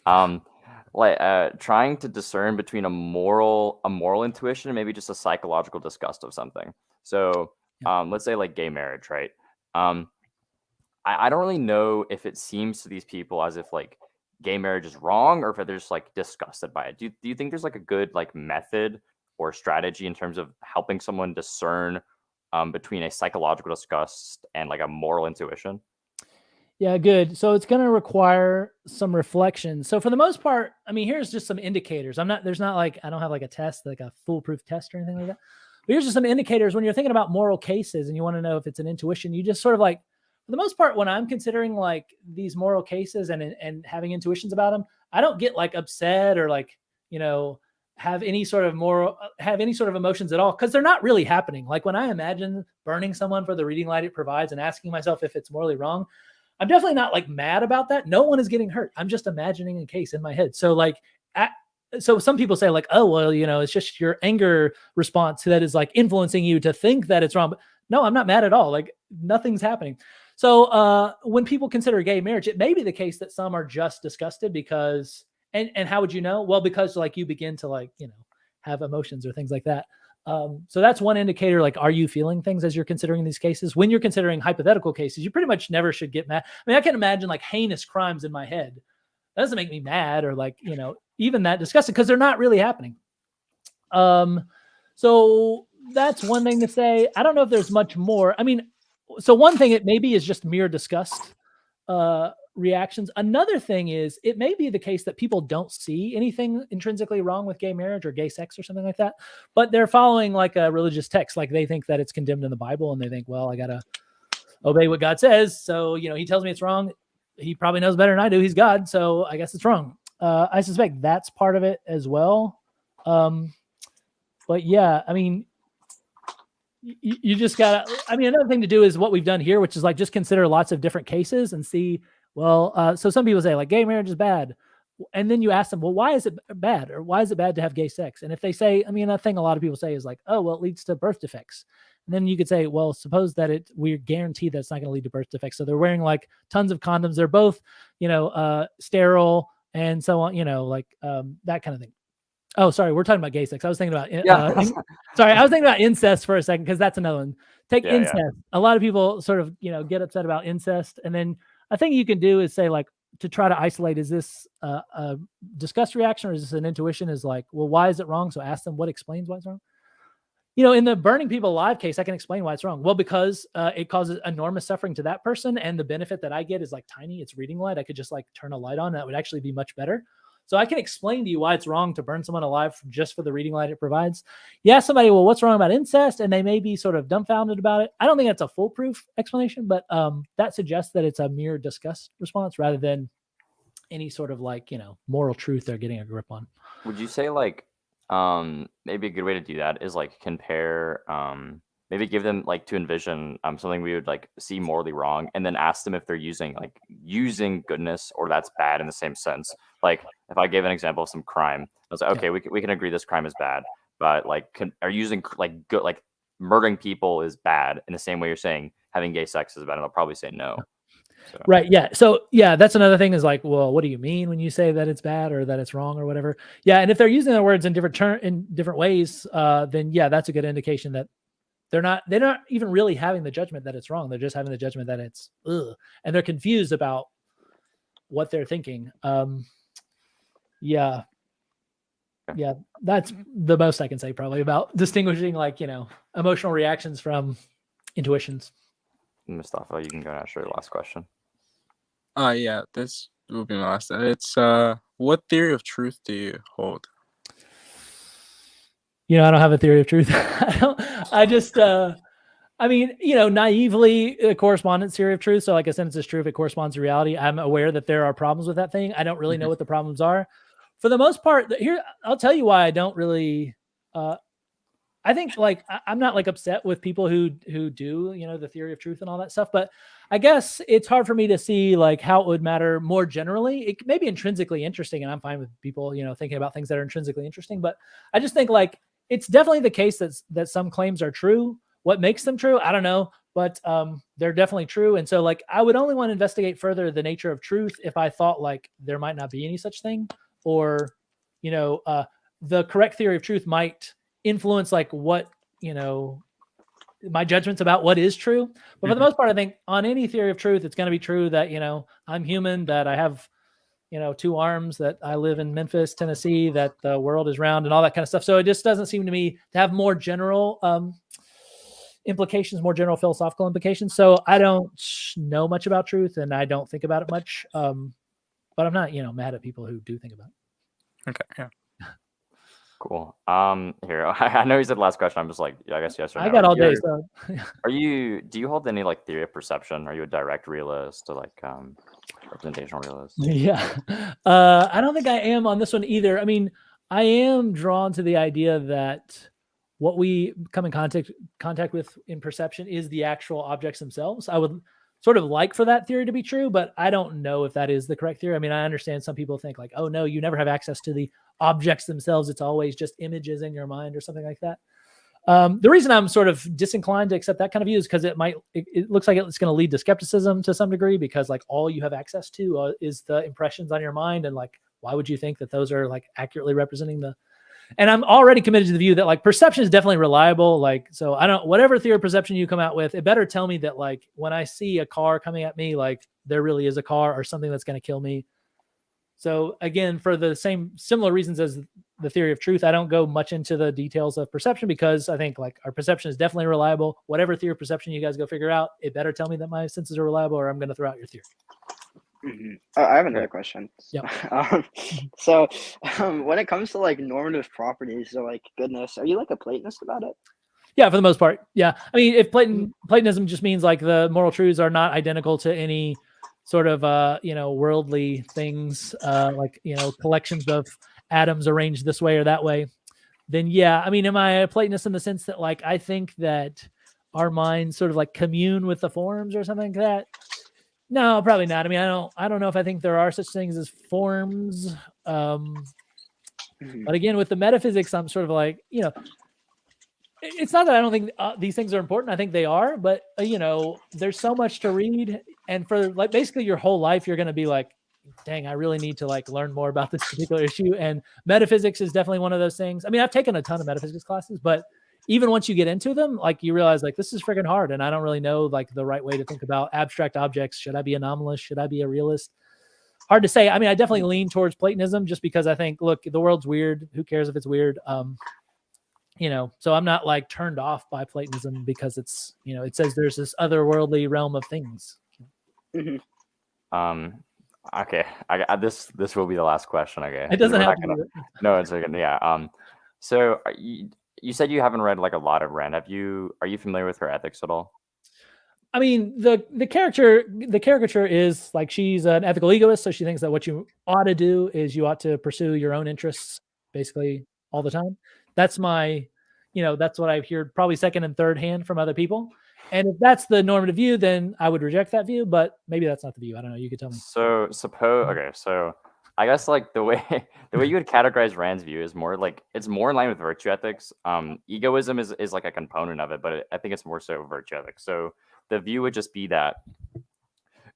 trying to discern between a moral intuition and maybe just a psychological disgust of something. So let's say like gay marriage, right? I don't really know if it seems to these people as if like gay marriage is wrong or if they're just like disgusted by it. Do you think there's like a good like method or strategy in terms of helping someone discern between a psychological disgust and like a moral intuition? Yeah, good. So it's going to require some reflection. So for the most part, I mean, here's just some indicators. I don't have like a test, like a foolproof test or anything like that. But here's just some indicators when you're thinking about moral cases and you want to know if it's an intuition. You just sort of like, for the most part, when I'm considering like these moral cases and having intuitions about them, I don't get like upset or like, have any sort of emotions at all, because they're not really happening. Like when I imagine burning someone for the reading light it provides and asking myself if it's morally wrong, I'm definitely not like mad about that. No one is getting hurt. I'm just imagining a case in my head. So like, so some people say like, oh, well, it's just your anger response that is like influencing you to think that it's wrong. But no, I'm not mad at all. Like nothing's happening. So when people consider gay marriage, it may be the case that some are just disgusted because, and how would you know? Well, because like you begin to like, have emotions or things like that. So that's one indicator. Like, are you feeling things as you're considering these cases? When you're considering hypothetical cases, you pretty much never should get mad. I mean, I can imagine like heinous crimes in my head. That doesn't make me mad or like, even that disgusted because they're not really happening. So that's one thing to say. I don't know if there's much more. I mean, so one thing it maybe is just mere disgust reactions. Another thing is it may be the case that people don't see anything intrinsically wrong with gay marriage or gay sex or something like that, but they're following like a religious text. Like they think that it's condemned in the Bible and they think, well, I got to obey what God says. So, he tells me it's wrong. He probably knows better than I do. He's God. So I guess it's wrong. I suspect that's part of it as well. But yeah, I mean, you just gotta, another thing to do is what we've done here, which is like, just consider lots of different cases and see, well, so some people say like gay marriage is bad. And then you ask them, well, why is it bad? Or why is it bad to have gay sex? And if they say, a thing a lot of people say is like, oh, well, it leads to birth defects. And then you could say, well, suppose that we're guaranteed that it's not going to lead to birth defects. So they're wearing like tons of condoms. They're both, sterile and so on, that kind of thing. Oh, sorry. We're talking about gay sex. I was thinking about, sorry. I was thinking about incest for a second, because that's another one. Take incest. Yeah. A lot of people sort of, get upset about incest. And then a thing you can do is say like, to try to isolate, is this a disgust reaction or is this an intuition? Is like, well, why is it wrong? So ask them what explains why it's wrong. In the burning people alive case, I can explain why it's wrong. Well, because it causes enormous suffering to that person. And the benefit that I get is like tiny. It's reading light. I could just like turn a light on. That would actually be much better. So I can explain to you why it's wrong to burn someone alive just for the reading light it provides. You ask somebody, well, what's wrong about incest? And they may be sort of dumbfounded about it. I don't think that's a foolproof explanation, but that suggests that it's a mere disgust response rather than any sort of like, moral truth they're getting a grip on. Would you say like, maybe a good way to do that is like compare, maybe give them like to envision something we would like see morally wrong, and then ask them if they're using goodness or that's bad in the same sense. Like if I gave an example of some crime, I was like, okay, we can agree this crime is bad, but like are using like good, like murdering people is bad in the same way you're saying having gay sex is bad, and they'll probably say no. So. Right. Yeah. So yeah, that's another thing is like, well, what do you mean when you say that it's bad or that it's wrong or whatever? Yeah. And if they're using their words in different ways, then yeah, that's a good indication that they're not even really having the judgment that it's wrong. They're just having the judgment that it's ugh, and they're confused about what they're thinking. Yeah. Yeah. That's the most I can say probably about distinguishing like, emotional reactions from intuitions. Mustafa, you can go now. Sure. Last question. Yeah, this will be my last. It's what theory of truth do you hold? I don't have a theory of truth. Naively, a correspondence theory of truth. So like a sentence is true if it corresponds to reality. I'm aware that there are problems with that thing. I don't really know what the problems are. For the most part, here, I'll tell you why I don't really, I think like I'm not like upset with people who do, the theory of truth and all that stuff, but I guess it's hard for me to see like how it would matter more generally. It may be intrinsically interesting, and I'm fine with people, thinking about things that are intrinsically interesting, but I just think like it's definitely the case that some claims are true. What makes them true, I don't know, but they're definitely true. And so like I would only want to investigate further the nature of truth if I thought like there might not be any such thing, or the correct theory of truth might influence like what my judgments about what is true. But for the most part, I think on any theory of truth, it's going to be true that I'm human, that I have 2 arms, that I live in Memphis, Tennessee, that the world is round, and all that kind of stuff. So it just doesn't seem to me to have more general implications, more general philosophical implications. So I don't know much about truth, and I don't think about it much. But I'm not mad at people who do think about it. Okay, yeah. Cool. Here, I know you said last question. I'm just like, I guess yes or no. I got all day. So do you hold any like theory of perception? Are you a direct realist or like representational realist? Yeah. I don't think I am on this one either. I mean, I am drawn to the idea that what we come in contact with in perception is the actual objects themselves. I would sort of like for that theory to be true, but I don't know if that is the correct theory. I mean, I understand some people think like, oh no, you never have access to the objects themselves. It's always just images in your mind or something like that. The reason I'm sort of disinclined to accept that kind of view is because it looks like it's going to lead to skepticism to some degree, because like all you have access to is the impressions on your mind. And like, why would you think that those are like accurately representing and I'm already committed to the view that like perception is definitely reliable. Like, so whatever theory of perception you come out with, it better tell me that like when I see a car coming at me, like there really is a car or something that's going to kill me. So again, for the similar reasons as the theory of truth, I don't go much into the details of perception, because I think like our perception is definitely reliable. Whatever theory of perception you guys go figure out, it better tell me that my senses are reliable, or I'm going to throw out your theory. Mm-hmm. I have another question. Yeah. So when it comes to like normative properties or like goodness, are you like a Platonist about it? Yeah, for the most part. Yeah. I mean, if Platonism just means like the moral truths are not identical to any sort of worldly things, like collections of atoms arranged this way or that way, then yeah. I mean, am I a Platonist in the sense that like I think that our minds sort of like commune with the forms or something like that? No, probably not. I mean, I don't know if I think there are such things as forms. But again, with the metaphysics, I'm sort of like, it's not that I don't think these things are important. I think they are, but there's so much to read, and for like basically your whole life, you're going to be like, dang, I really need to like learn more about this particular issue. And metaphysics is definitely one of those things. I mean, I've taken a ton of metaphysics classes, but even once you get into them, like you realize like this is freaking hard, and I don't really know like the right way to think about abstract objects. Should I be anomalous? Should I be a realist? Hard to say. I mean, I definitely lean towards Platonism just because I think, look, the world's weird. Who cares if it's weird? So I'm not like turned off by Platonism because it's, it says there's this otherworldly realm of things. Okay. This will be the last question. Okay. It doesn't have to be. No, it's okay. Yeah. So you said you haven't read like a lot of Rand. Are you familiar with her ethics at all? I mean, the caricature is like she's an ethical egoist, so she thinks that what you ought to do is you ought to pursue your own interests basically all the time. That's that's what I've heard probably second and third hand from other people. And if that's the normative view, then I would reject that view, but maybe that's not the view. I don't know. You could tell me. So I guess like the way you would categorize Rand's view is more like it's more in line with virtue ethics. Egoism is like a component of it, but I think it's more so virtue ethics. So the view would just be that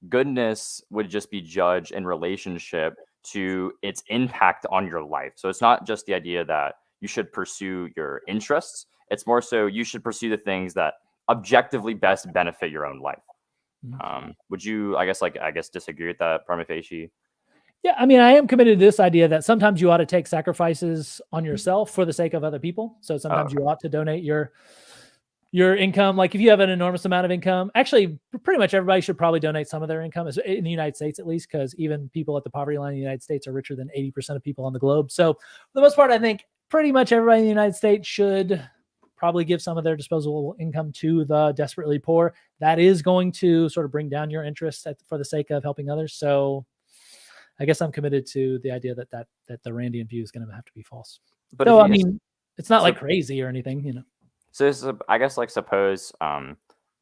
goodness would just be judged in relationship to its impact on your life. So it's not just the idea that you should pursue your interests. It's more so you should pursue the things that objectively best benefit your own life. Would you, I guess, disagree with that prima facie? Yeah, I mean, I am committed to this idea that sometimes you ought to take sacrifices on yourself for the sake of other people. So sometimes you ought to donate your income. Like if you have an enormous amount of income, actually, pretty much everybody should probably donate some of their income in the United States, at least, because even people at the poverty line in the United States are richer than 80% of people on the globe. So for the most part, I think pretty much everybody in the United States should probably give some of their disposable income to the desperately poor. That is going to sort of bring down your interests for the sake of helping others. So I guess I'm committed to the idea that the Randian view is going to have to be false. But so, I mean, it's not like crazy or anything, So I guess like suppose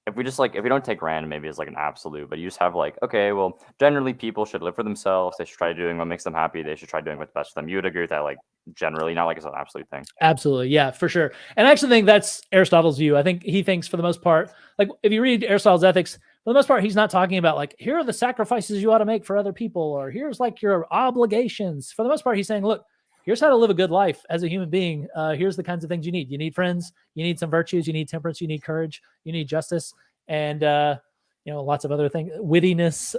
if we don't take Rand maybe as like an absolute, but you just have like, okay, well, generally people should live for themselves. They should try doing what makes them happy. They should try doing what's best for them. You would agree with that, like generally, not like it's an absolute thing. Absolutely. Yeah, for sure. And I actually think that's Aristotle's view. I think he thinks for the most part, like if you read Aristotle's Ethics, for the most part, he's not talking about like, here are the sacrifices you ought to make for other people, or here's like your obligations. For the most part, he's saying, look, here's how to live a good life as a human being. Here's the kinds of things you need. You need friends, you need some virtues, you need temperance, you need courage, you need justice, and lots of other things, wittiness,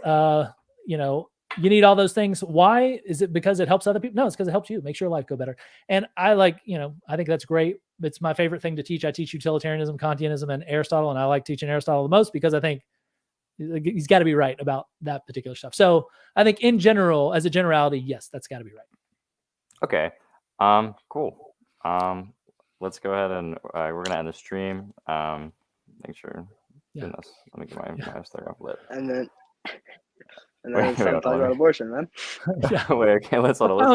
you need all those things. Why? Is it because it helps other people? No, it's because it helps you. Makes your life go better. And I think that's great. It's my favorite thing to teach. I teach utilitarianism, Kantianism, and Aristotle, and I like teaching Aristotle the most because I think he's got to be right about that particular stuff. So I think in general, as a generality, yes, that's got to be right. Okay. Cool. Let's go ahead and we're gonna end the stream. Make sure. Yeah. Goodness, let me get my start off lit. And then it's time to talk about abortion, man. Wait, okay, let's hold on.